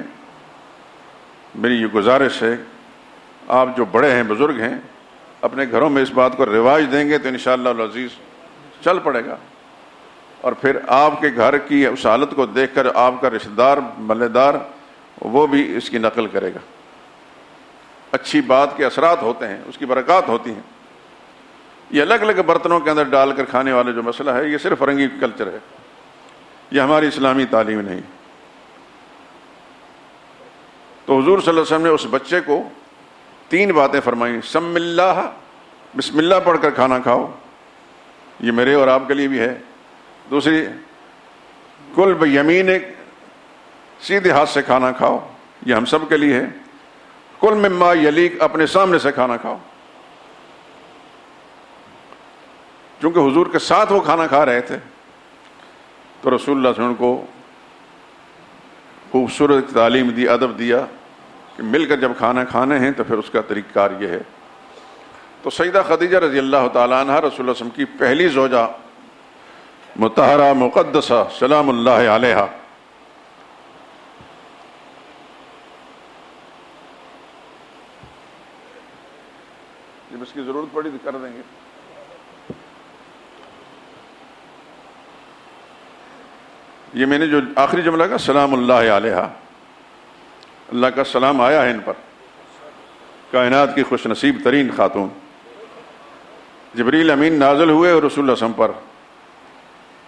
میری یہ گزارش ہے، آپ جو بڑے ہیں بزرگ ہیں اپنے گھروں میں اس بات کو رواج دیں گے تو انشاءاللہ العزیز چل پڑے گا، اور پھر آپ کے گھر کی اس حالت کو دیکھ کر آپ کا رشتہ دار ملے دار وہ بھی اس کی نقل کرے گا۔ اچھی بات کے اثرات ہوتے ہیں، اس کی برکات ہوتی ہیں۔ یہ الگ الگ برتنوں کے اندر ڈال کر کھانے والے جو مسئلہ ہے یہ صرف فرنگی کلچر ہے، یہ ہماری اسلامی تعلیم نہیں۔ تو حضور صلی اللہ علیہ وسلم نے اس بچے کو 3 باتیں فرمائیں، سم اللہ، بسم اللہ پڑھ کر کھانا کھاؤ، یہ میرے اور آپ کے لیے بھی ہے۔ دوسری، کل بیمینک، سیدھے ہاتھ سے کھانا کھاؤ، یہ ہم سب کے لیے ہے۔ کل مما یلیک، اپنے سامنے سے کھانا کھاؤ، چونکہ حضور کے ساتھ وہ کھانا کھا رہے تھے تو رسول اللہ صلی اللہ علیہ وسلم کو خوبصورت تعلیم دی، ادب دیا کہ مل کر جب کھانا کھانے ہیں تو پھر اس کا طریقہ کار یہ ہے۔ تو سیدہ خدیجہ رضی اللہ تعالیٰ عنہ رسول اللہ صلی اللہ علیہ وسلم کی پہلی زوجہ مطہرہ مقدسہ سلام اللہ علیہا، جب اس کی ضرورت پڑی تو کر دیں گے۔ یہ میں نے جو آخری جملہ کہا سلام اللہ علیہا، اللہ کا سلام آیا ہے ان پر، کائنات کی خوش نصیب ترین خاتون۔ جبریل امین نازل ہوئے اور رسول اللہ صلی اللہ علیہ وسلم پر،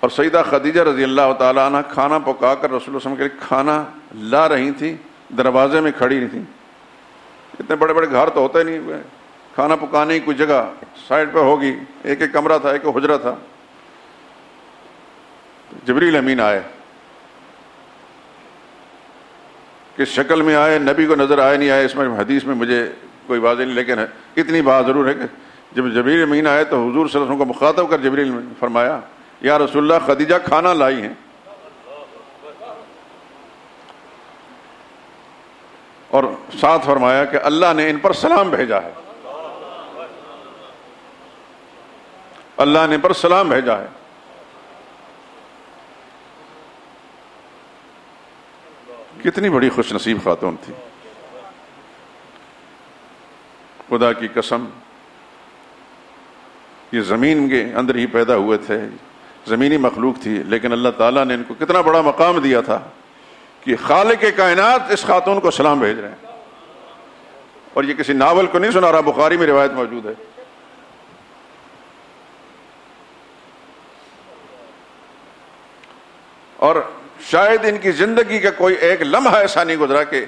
اور سیدہ خدیجہ رضی اللہ تعالیٰ عنہ کھانا پکا کر رسول اللہ صلی اللہ علیہ وسلم کے لیے کھانا لا رہی تھی، دروازے میں کھڑی نہیں تھی۔ اتنے بڑے بڑے گھر تو ہوتے نہیں ہوئے، کھانا پکانے کی کوئی جگہ سائڈ پہ ہوگی، ایک ایک کمرہ تھا، ایک ایک حجرہ تھا۔ جبریل امین آئے، کس شکل میں آئے، نبی کو نظر آئے نہیں آئے اس میں حدیث میں مجھے کوئی واضح نہیں، لیکن اتنی بات ضرور ہے کہ جب جبریل امین آئے تو حضور صلی اللہ علیہ وسلم کو مخاطب کر جبریل نے فرمایا یا رسول اللہ خدیجہ کھانا لائی ہیں، اور ساتھ فرمایا کہ اللہ نے ان پر سلام بھیجا ہے، اللہ نے ان پر سلام بھیجا ہے۔ کتنی بڑی خوش نصیب خاتون تھی، خدا کی قسم۔ یہ زمین کے اندر ہی پیدا ہوئے تھے، زمینی مخلوق تھی، لیکن اللہ تعالیٰ نے ان کو کتنا بڑا مقام دیا تھا کہ خالق کائنات اس خاتون کو سلام بھیج رہے ہیں۔ اور یہ کسی ناول کو نہیں سنا رہا، بخاری میں روایت موجود ہے۔ اور شاید ان کی زندگی کا کوئی ایک لمحہ ایسا نہیں گزرا کہ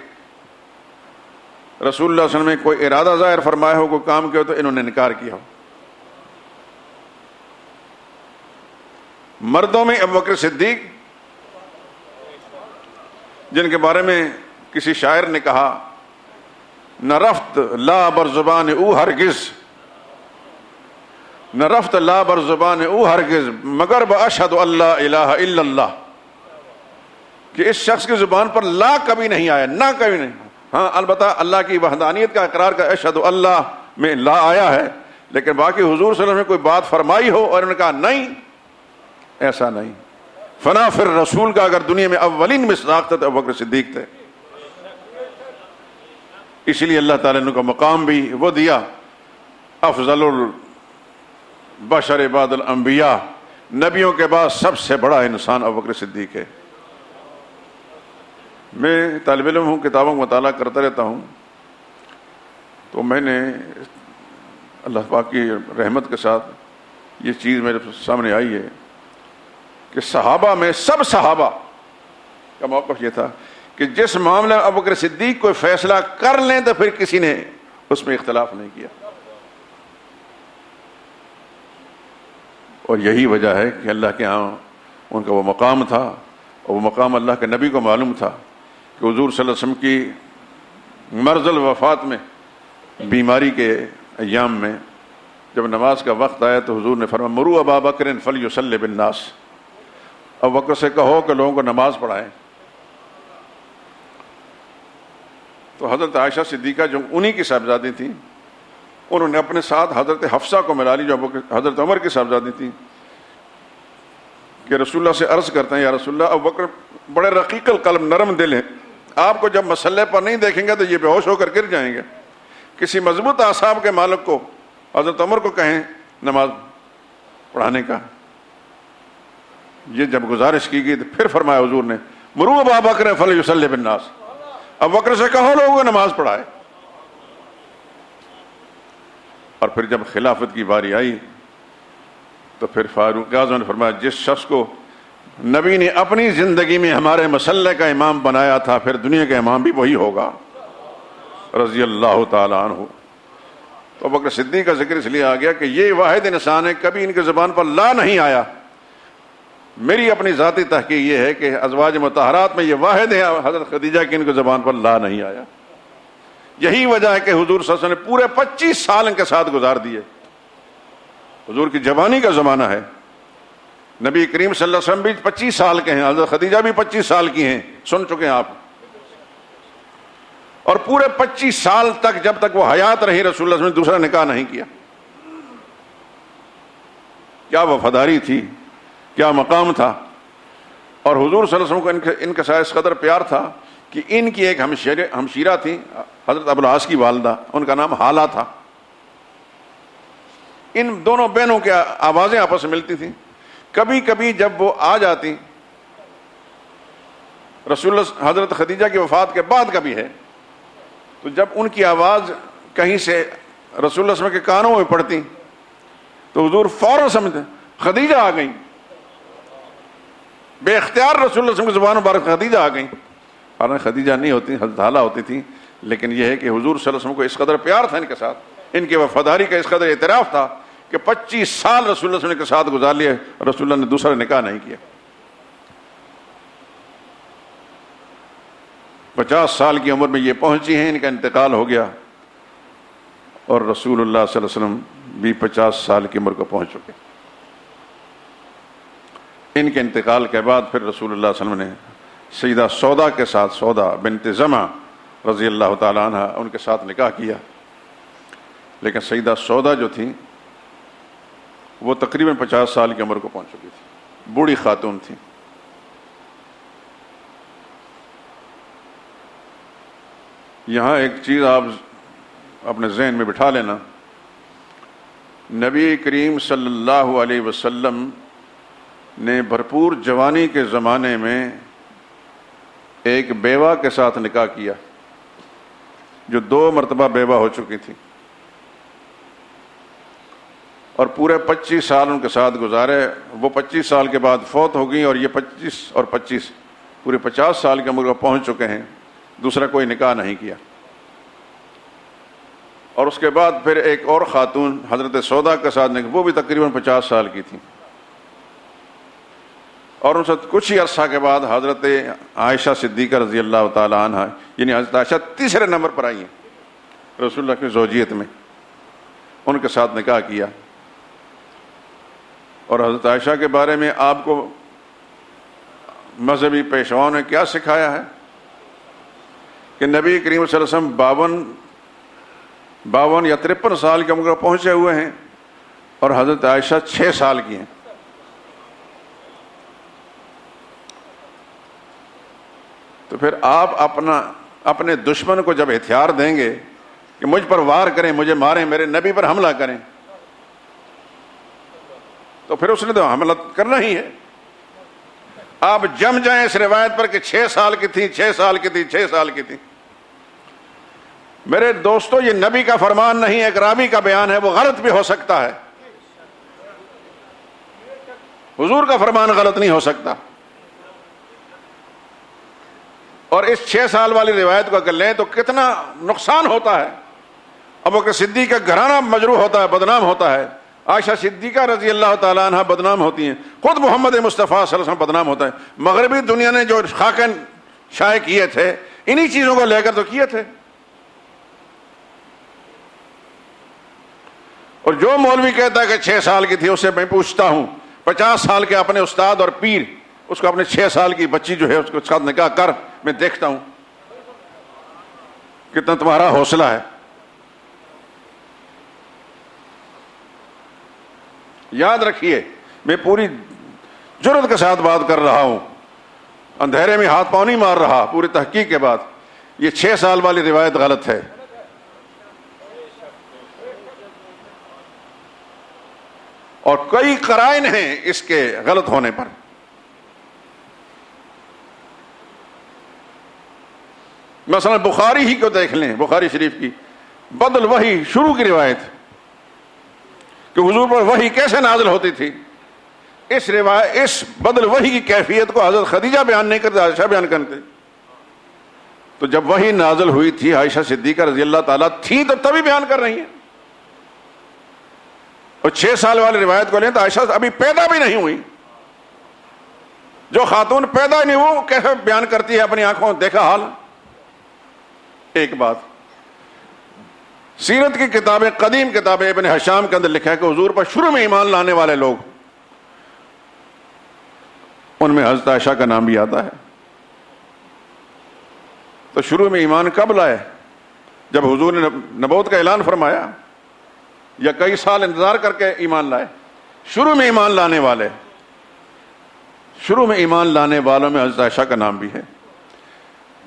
رسول اللہ صلی اللہ علیہ وسلم نے کوئی ارادہ ظاہر فرمایا ہو، کوئی کام کیا ہو تو انہوں نے انکار کیا ہو۔ مردوں میں ابو بکر صدیق، جن کے بارے میں کسی شاعر نے کہا نہ رفت لا بر زبان او ہرگز، نہ رفت لا بر زبان او ہرگز مگر باشہد اللہ الہ الا اللہ، کہ اس شخص کی زبان پر لا کبھی نہیں آیا، نہ کبھی نہیں۔ ہاں البتہ اللہ کی وحدانیت کا اقرار کا اشہد اللہ میں لا آیا ہے، لیکن باقی حضور صلی اللہ علیہ وسلم نے کوئی بات فرمائی ہو اور انہوں نے کہا نہیں، ایسا نہیں۔ فنا فر رسول کا اگر دنیا میں اولین مصداق تھا تو ابو بکر صدیق تھے۔ اسی لیے اللہ تعالیٰ نے ان کو مقام بھی وہ دیا، افضل البشر بعد الانبیاء، نبیوں کے بعد سب سے بڑا انسان ابو بکر صدیق ہے۔ میں طالب علم ہوں، کتابوں کا مطالعہ کرتا رہتا ہوں، تو میں نے اللہ پاک کی رحمت کے ساتھ یہ چیز میرے سامنے آئی ہے کہ صحابہ میں سب صحابہ کا موقف یہ تھا کہ جس معاملے میں ابو بکر صدیق کوئی فیصلہ کر لیں تو پھر کسی نے اس میں اختلاف نہیں کیا۔ اور یہی وجہ ہے کہ اللہ کے ہاں ان کا وہ مقام تھا، اور وہ مقام اللہ کے نبی کو معلوم تھا کہ حضور صلی اللہ علیہ وسلم کی مرض الوفات میں، بیماری کے ایام میں جب نماز کا وقت آیا تو حضور نے فرمایا مروا ابا بکر فلیصلی بالناس، ابو بکر سے کہو کہ لوگوں کو نماز پڑھائیں۔ تو حضرت عائشہ صدیقہ جو انہی کی صاحبزادی تھی، انہوں نے اپنے ساتھ حضرت حفصہ کو ملا لی جو حضرت عمر کی صاحبزادی تھی، کہ رسول اللہ سے عرض کرتے ہیں یا رسول اللہ ابو بکر بڑے رقیق القلب، نرم دل ہیں، آپ کو جب مسئلے پر نہیں دیکھیں گے تو یہ بے ہوش ہو کر گر جائیں گے، کسی مضبوط اعصاب کے مالک کو حضرت عمر کو کہیں نماز پڑھانے کا۔ یہ جب گزارش کی گئی تو پھر فرمایا حضور نے مروا ابا بکر فلیصلی بالناس، ابو بکر سے کہو لوگوں کو نماز پڑھائے۔ اور پھر جب خلافت کی باری آئی تو پھر فاروق اعظم نے فرمایا جس شخص کو نبی نے اپنی زندگی میں ہمارے مسلح کا امام بنایا تھا پھر دنیا کا امام بھی وہی ہوگا، رضی اللہ تعالی عنہ۔ تو ابو بکر صدیق کا ذکر اس لیے آ گیا کہ یہ واحد انسان ہے، کبھی ان کی زبان پر لا نہیں آیا۔ میری اپنی ذاتی تحقیق یہ ہے کہ ازواج مطہرات میں یہ واحد ہے حضرت خدیجہ کی ان کی زبان پر لا نہیں آیا۔ یہی وجہ ہے کہ حضور صلی اللہ علیہ وسلم نے پورے 25 سال ان کے ساتھ گزار دیے۔ حضور کی جوانی کا زمانہ ہے، نبی کریم صلی اللہ علیہ وسلم بھی 25 سال کے ہیں، حضرت خدیجہ بھی 25 سال کی ہیں، سن چکے ہیں آپ۔ اور پورے 25 سال تک جب تک وہ حیات رہی رسول اللہ صلی اللہ علیہ وسلم نے دوسرا نکاح نہیں کیا۔ کیا وفاداری تھی، کیا مقام تھا۔ اور حضور صلی اللہ علیہ وسلم کو ان کے ساتھ اس قدر پیار تھا کہ ان کی ایک ہمشیرہ تھی حضرت ابو العاص کی والدہ، ان کا نام حالہ تھا۔ ان دونوں بہنوں کی آوازیں آپس میں ملتی تھیں، کبھی کبھی جب وہ آ جاتی، رسول اللہ حضرت خدیجہ کی وفات کے بعد کبھی ہے، تو جب ان کی آواز کہیں سے رسول اللہ صلی اللہ علیہ وسلم کے کانوں میں پڑتی تو حضور فوراً سمجھتے خدیجہ آ گئیں، بے اختیار رسول اللہ صلی اللہ علیہ وسلم کی زبان مبارک خدیجہ آ گئیں۔ حالانکہ خدیجہ نہیں ہوتی، حضرت حالہ ہوتی تھی، لیکن یہ ہے کہ حضور صلی اللہ علیہ وسلم کو اس قدر پیار تھا ان کے ساتھ، ان کی وفاداری کا اس قدر اعتراف تھا کہ 25 سال رسول اللہ صلی اللہ علیہ وسلم کے ساتھ گزار لیے، رسول اللہ نے دوسرا نکاح نہیں کیا۔ 50 سال کی عمر میں یہ پہنچی ہیں، ان کا انتقال ہو گیا، اور رسول اللہ صلی اللہ علیہ وسلم بھی 50 سال کی عمر کو پہنچ چکے۔ ان کے انتقال کے بعد پھر رسول اللہ صلی اللہ علیہ وسلم نے سیدہ سودا کے ساتھ، سودا بنت زمع رضی اللہ تعالی عنہ، ان کے ساتھ نکاح کیا۔ لیکن سیدہ سودا جو تھی وہ تقریباً 50 سال کی عمر کو پہنچ چکی تھی، بوڑھی خاتون تھی۔ یہاں ایک چیز آپ اپنے ذہن میں بٹھا لینا، نبی کریم صلی اللہ علیہ وسلم نے بھرپور جوانی کے زمانے میں ایک بیوہ کے ساتھ نکاح کیا جو 2 مرتبہ بیوہ ہو چکی تھی، اور پورے 25 سال ان کے ساتھ گزارے۔ وہ 25 سال کے بعد فوت ہو گئی، اور یہ 25 اور 25 پورے 50 سال کی عمر کو پہنچ چکے ہیں، دوسرا کوئی نکاح نہیں کیا۔ اور اس کے بعد پھر ایک اور خاتون حضرت سودا کے ساتھ نکاح، وہ بھی تقریباً 50 سال کی تھی، اور ان سے کچھ ہی عرصہ کے بعد حضرت عائشہ صدیقہ رضی اللہ تعالی عنہ، یعنی حضرت عائشہ تیسرے نمبر پر آئی ہیں رسول اللہ کی زوجیت میں، ان کے ساتھ نکاح کیا۔ اور حضرت عائشہ کے بارے میں آپ کو مذہبی پیشواؤں نے کیا سکھایا ہے کہ نبی کریم صلی اللہ علیہ وسلم 52 یا 53 سال کی عمر پہنچے ہوئے ہیں، اور حضرت عائشہ 6 سال کی ہیں۔ تو پھر آپ اپنے دشمن کو جب ہتھیار دیں گے کہ مجھ پر وار کریں، مجھے ماریں، میرے نبی پر حملہ کریں، تو پھر اس نے تو حملہ کرنا ہی ہے۔ آپ جم جائیں اس روایت پر کہ 6 سال کی تھی، 6 سال کی تھی، 6 سال کی تھی۔ میرے دوستو، یہ نبی کا فرمان نہیں، ایک راوی کا بیان ہے، وہ غلط بھی ہو سکتا ہے، حضور کا فرمان غلط نہیں ہو سکتا۔ اور اس 6 سال والی روایت کو اگر لیں تو کتنا نقصان ہوتا ہے، ابو بکر صدیق کا گھرانہ مجروح ہوتا ہے، بدنام ہوتا ہے، عائشہ صدیقہ رضی اللہ تعالیٰ عنہ بدنام ہوتی ہیں، خود محمد مصطفیٰ صلی اللہ علیہ وسلم بدنام ہوتا ہے۔ مغربی دنیا نے جو خاکن شائع کیے تھے انہی چیزوں کو لے کر تو کیے تھے۔ اور جو مولوی کہتا ہے کہ 6 سال کی تھی، اس سے میں پوچھتا ہوں 50 سال کے اپنے استاد اور پیر اس کو اپنے 6 سال کی بچی جو ہے اس کے ساتھ نکاح کر، میں دیکھتا ہوں کتنا تمہارا حوصلہ ہے۔ یاد رکھیے میں پوری جرأت کے ساتھ بات کر رہا ہوں، اندھیرے میں ہاتھ پاؤں نہیں مار رہا، پوری تحقیق کے بعد یہ 6 سال والی روایت غلط ہے۔ اور کئی قرائن ہیں اس کے غلط ہونے پر۔ مثلا بخاری ہی کو دیکھ لیں، بخاری شریف کی بدل وحی شروع کی روایت کہ حضور پر وحی کیسے نازل ہوتی تھی، اس بدل وحی کی کیفیت کو حضرت خدیجہ بیان نہیں کرتے، عائشہ بیان کرتے۔ تو جب وحی نازل ہوئی تھی عائشہ صدیقہ رضی اللہ تعالیٰ تھی تو تبھی بیان کر رہی ہیں، اور 6 سال والی روایت کو لیں تو عائشہ ابھی پیدا بھی نہیں ہوئی۔ جو خاتون پیدا نہیں وہ کیسے بیان کرتی ہے اپنی آنکھوں دیکھا حال۔ ایک بات سیرت کی کتابیں، قدیم کتابیں، ابن ہشام کے اندر لکھا ہے کہ حضور پر شروع میں ایمان لانے والے لوگ، ان میں حضرت عائشہ کا نام بھی آتا ہے۔ تو شروع میں ایمان کب لائے؟ جب حضور نے نبوت کا اعلان فرمایا، یا کئی سال انتظار کر کے ایمان لائے؟ شروع میں ایمان لانے والے، شروع میں ایمان لانے والوں میں حضرت عائشہ کا نام بھی ہے۔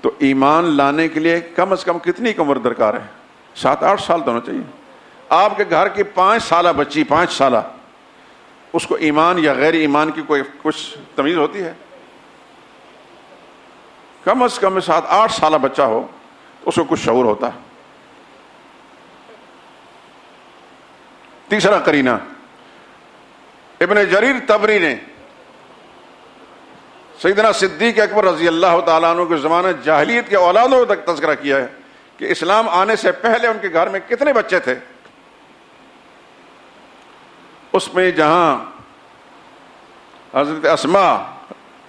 تو ایمان لانے کے لیے کم از کم کتنی عمر درکار ہے؟ 7-8 سال تو ہونا چاہیے۔ آپ کے گھر کی 5 سالہ بچی، 5 سالہ، اس کو ایمان یا غیر ایمان کی کوئی کچھ تمیز ہوتی ہے؟ کم از کم 7-8 سالہ بچہ ہو اس کو کچھ شعور ہوتا ہے۔ تیسرا قرینہ، ابن جریر طبری نے سیدنا صدیق اکبر رضی اللہ تعالیٰ عنہ کے زمانہ جاہلیت کے اولادوں تک تذکرہ کیا ہے کہ اسلام آنے سے پہلے ان کے گھر میں کتنے بچے تھے۔ اس میں جہاں حضرت اسماء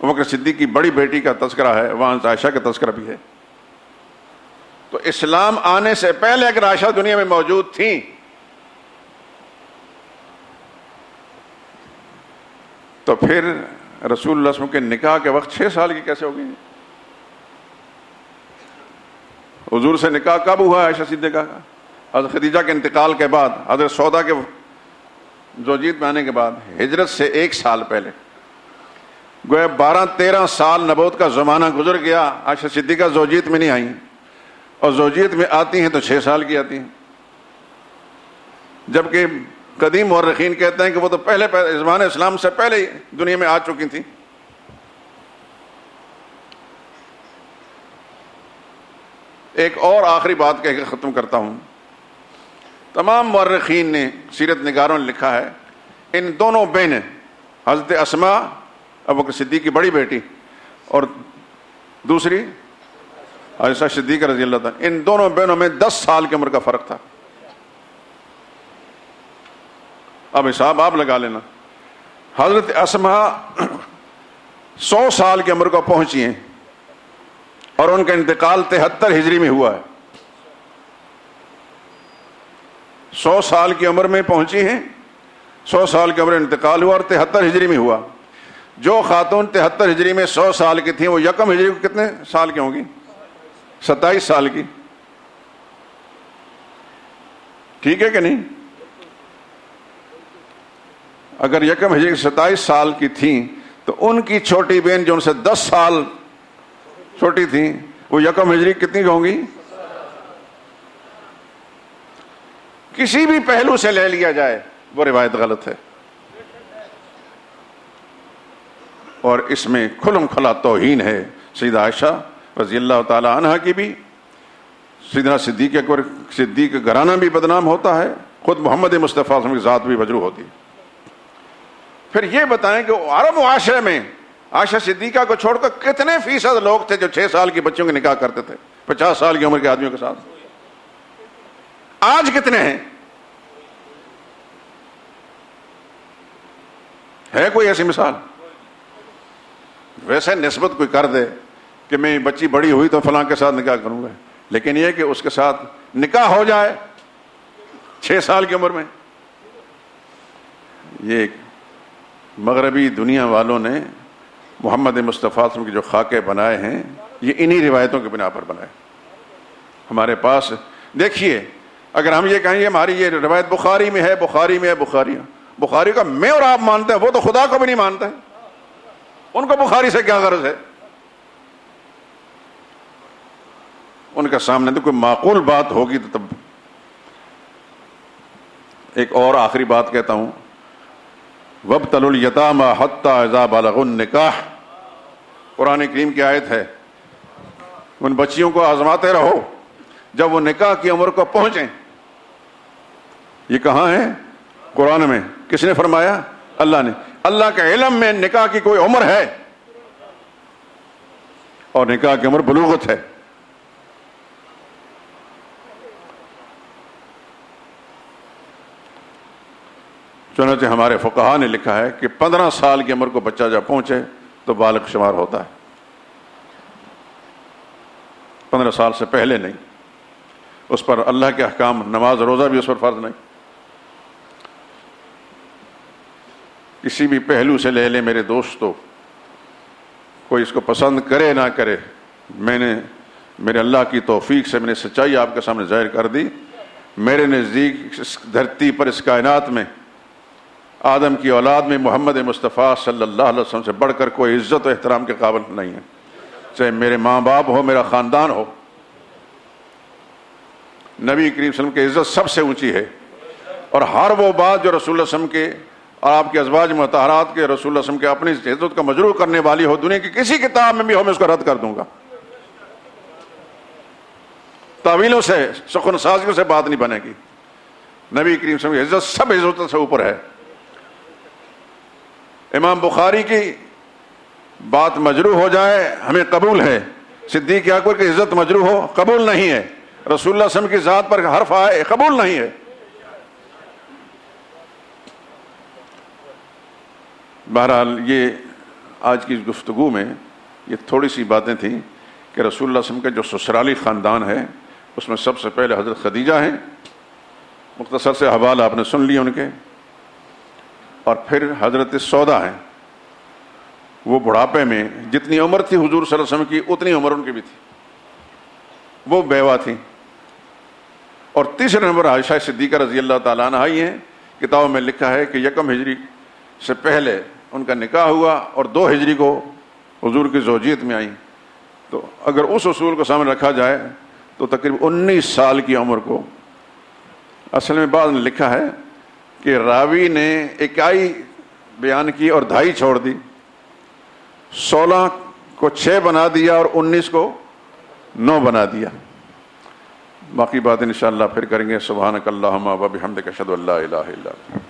ابوبکر صدیق کی بڑی بیٹی کا تذکرہ ہے، وہاں عائشہ کا تذکرہ بھی ہے۔ تو اسلام آنے سے پہلے اگر عائشہ دنیا میں موجود تھیں تو پھر رسول اللہ صلی اللہ علیہ وسلم کے نکاح کے وقت 6 سال کی کیسے ہو گئی؟ حضور سے نکاح کب ہوا عائشہ صدیقہ کا؟ حضرت خدیجہ کے انتقال کے بعد، حضرت سودا کے زوجیت میں آنے کے بعد، ہجرت سے 1 سال پہلے۔ گویا 12-13 سال نبوت کا زمانہ گزر گیا، عائشہ صدیقہ زوجیت میں نہیں آئیں، اور زوجیت میں آتی ہیں تو 6 سال کی آتی ہیں، جبکہ قدیم مورخین کہتے ہیں کہ وہ تو پہلے زمانہ اسلام سے پہلے ہی دنیا میں آ چکی تھیں۔ ایک اور آخری بات کہہ کے ختم کرتا ہوں۔ تمام مورخین نے، سیرت نگاروں نے لکھا ہے، ان دونوں بہنیں، حضرت اسماء ابوبکر صدیق کی بڑی بیٹی اور دوسری عائشہ صدیقہ رضی اللہ تعالیٰ، ان دونوں بہنوں میں 10 سال کی عمر کا فرق تھا۔ اب حساب آپ لگا لینا۔ حضرت اسماء 100 سال کی عمر کو پہنچی ہیں اور ان کا انتقال 73 ہجری میں ہوا ہے۔ 100 سال کی عمر میں پہنچی ہیں، 100 سال کی عمر انتقال ہوا اور 73 ہجری میں ہوا۔ جو خاتون 73 ہجری میں 100 سال کی تھیں وہ یکم ہجری کو کتنے سال کی ہوں گی؟ 27 سال کی۔ ٹھیک ہے کہ نہیں؟ اگر یکم ہجری 27 سال کی تھیں تو ان کی چھوٹی بہن جو ان سے 10 سال چھوٹی تھیں وہ یکم ہجری کتنی ہوں گی؟ کسی بھی پہلو سے لے لیا جائے وہ روایت غلط ہے، اور اس میں کھلم کھلا توہین ہے سیدہ عائشہ رضی اللہ تعالی عنہا کی بھی۔ سیدنا صدیق اکبر صدیق کا گھرانہ بھی بدنام ہوتا ہے، خود محمد مصطفیٰ کی ذات بھی مجروح ہوتی ہے۔ پھر یہ بتائیں کہ عرب معاشرے میں عائشہ صدیقہ کو چھوڑ کر کتنے فیصد لوگ تھے جو 6 سال کی بچیوں کے نکاح کرتے تھے 50 سال کی عمر کے آدمیوں کے ساتھ؟ آج کتنے ہیں؟ ہے کوئی ایسی مثال؟ ویسے نسبت کوئی کر دے کہ میں بچی بڑی ہوئی تو فلاں کے ساتھ نکاح کروں گا، لیکن یہ کہ اس کے ساتھ نکاح ہو جائے 6 سال کی عمر میں، یہ مغربی دنیا والوں نے محمد مصطفیٰ صلی اللہ علیہ وسلم کے جو خاکے بنائے ہیں یہ انہی روایتوں کی بنا پر بنائے. ہمارے پاس دیکھیے، اگر ہم یہ کہیں ہماری یہ روایت بخاری میں ہے، بخاری کا میں اور آپ مانتے ہیں، وہ تو خدا کو بھی نہیں مانتے ہیں، ان کو بخاری سے کیا غرض ہے؟ ان کے سامنے تو کوئی معقول بات ہوگی تو تب. ایک اور آخری بات کہتا ہوں، وَابْتَلُوا الْيَتَامَى حَتَّى إِذَا بَلَغُوا النِّكَاحَ، قرآن کریم کی آیت ہے. ان بچیوں کو آزماتے رہو جب وہ نکاح کی عمر کو پہنچیں. یہ کہاں ہے؟ قرآن میں. کس نے فرمایا؟ اللہ نے. اللہ کے علم میں نکاح کی کوئی عمر ہے، اور نکاح کی عمر بلوغت ہے. چنانچہ ہمارے فقہا نے لکھا ہے کہ 15 سال کی عمر کو بچہ جب پہنچے تو بالغ شمار ہوتا ہے، 15 سال سے پہلے نہیں. اس پر اللہ کے احکام، نماز روزہ بھی اس پر فرض نہیں. کسی بھی پہلو سے لے لیں میرے دوستو، کوئی اس کو پسند کرے نہ کرے، میرے اللہ کی توفیق سے میں نے سچائی آپ کے سامنے ظاہر کر دی. میرے نزدیک اس دھرتی پر، اس کائنات میں، آدم کی اولاد میں محمد مصطفیٰ صلی اللہ علیہ وسلم سے بڑھ کر کوئی عزت و احترام کے قابل نہیں ہے. چاہے میرے ماں باپ ہو، میرا خاندان ہو، نبی کریم صلی اللہ علیہ وسلم کی عزت سب سے اونچی ہے. اور ہر وہ بات جو رسول اللہ صلی اللہ علیہ وسلم کے اور آپ کے ازواج مطہرات کے، رسول اللہ صلی اللہ علیہ وسلم کے اپنی عزت کا مجروح کرنے والی ہو، دنیا کی کسی کتاب میں بھی ہو، میں اس کو رد کر دوں گا. تعویلوں سے، سخن سازیوں سے بات نہیں بنے گی. نبی کریم صلی اللہ علیہ وسلم کی عزت سب عزتوں سے اوپر ہے. امام بخاری کی بات مجروح ہو جائے ہمیں قبول ہے، صدیق اکبر کی عزت مجروح ہو قبول نہیں ہے، رسول اللہ صلی اللہ علیہ وسلم کی ذات پر حرف آئے قبول نہیں ہے. بہرحال یہ آج کی گفتگو میں یہ تھوڑی سی باتیں تھیں کہ رسول اللہ صلی اللہ علیہ وسلم کا جو سسرالی خاندان ہے اس میں سب سے پہلے حضرت خدیجہ ہیں. مختصر سے حوالہ آپ نے سن لیے ان کے. اور پھر حضرت سودا ہیں، وہ بڑھاپے میں جتنی عمر تھی حضور صلی اللہ علیہ وسلم کی اتنی عمر ان کی بھی تھی، وہ بیوہ تھیں. اور تیسرے نمبر عائشہ صدیقہ رضی اللہ تعالیٰ عنہا ہی ہیں. کتابوں میں لکھا ہے کہ 1 ہجری سے پہلے ان کا نکاح ہوا اور 2 ہجری کو حضور کی زوجیت میں آئیں. تو اگر اس اصول کو سامنے رکھا جائے تو تقریباً 19 سال کی عمر کو. اصل میں بعض نے لکھا ہے کہ راوی نے 21 بیان کی اور 2.5 چھوڑ دی، 16 کو 6 بنا دیا اور 19 کو 9 بنا دیا. باقی باتیں انشاءاللہ پھر کریں گے. سبحانک اللہم و بحمدک اشہد ان لا الہ الا انت.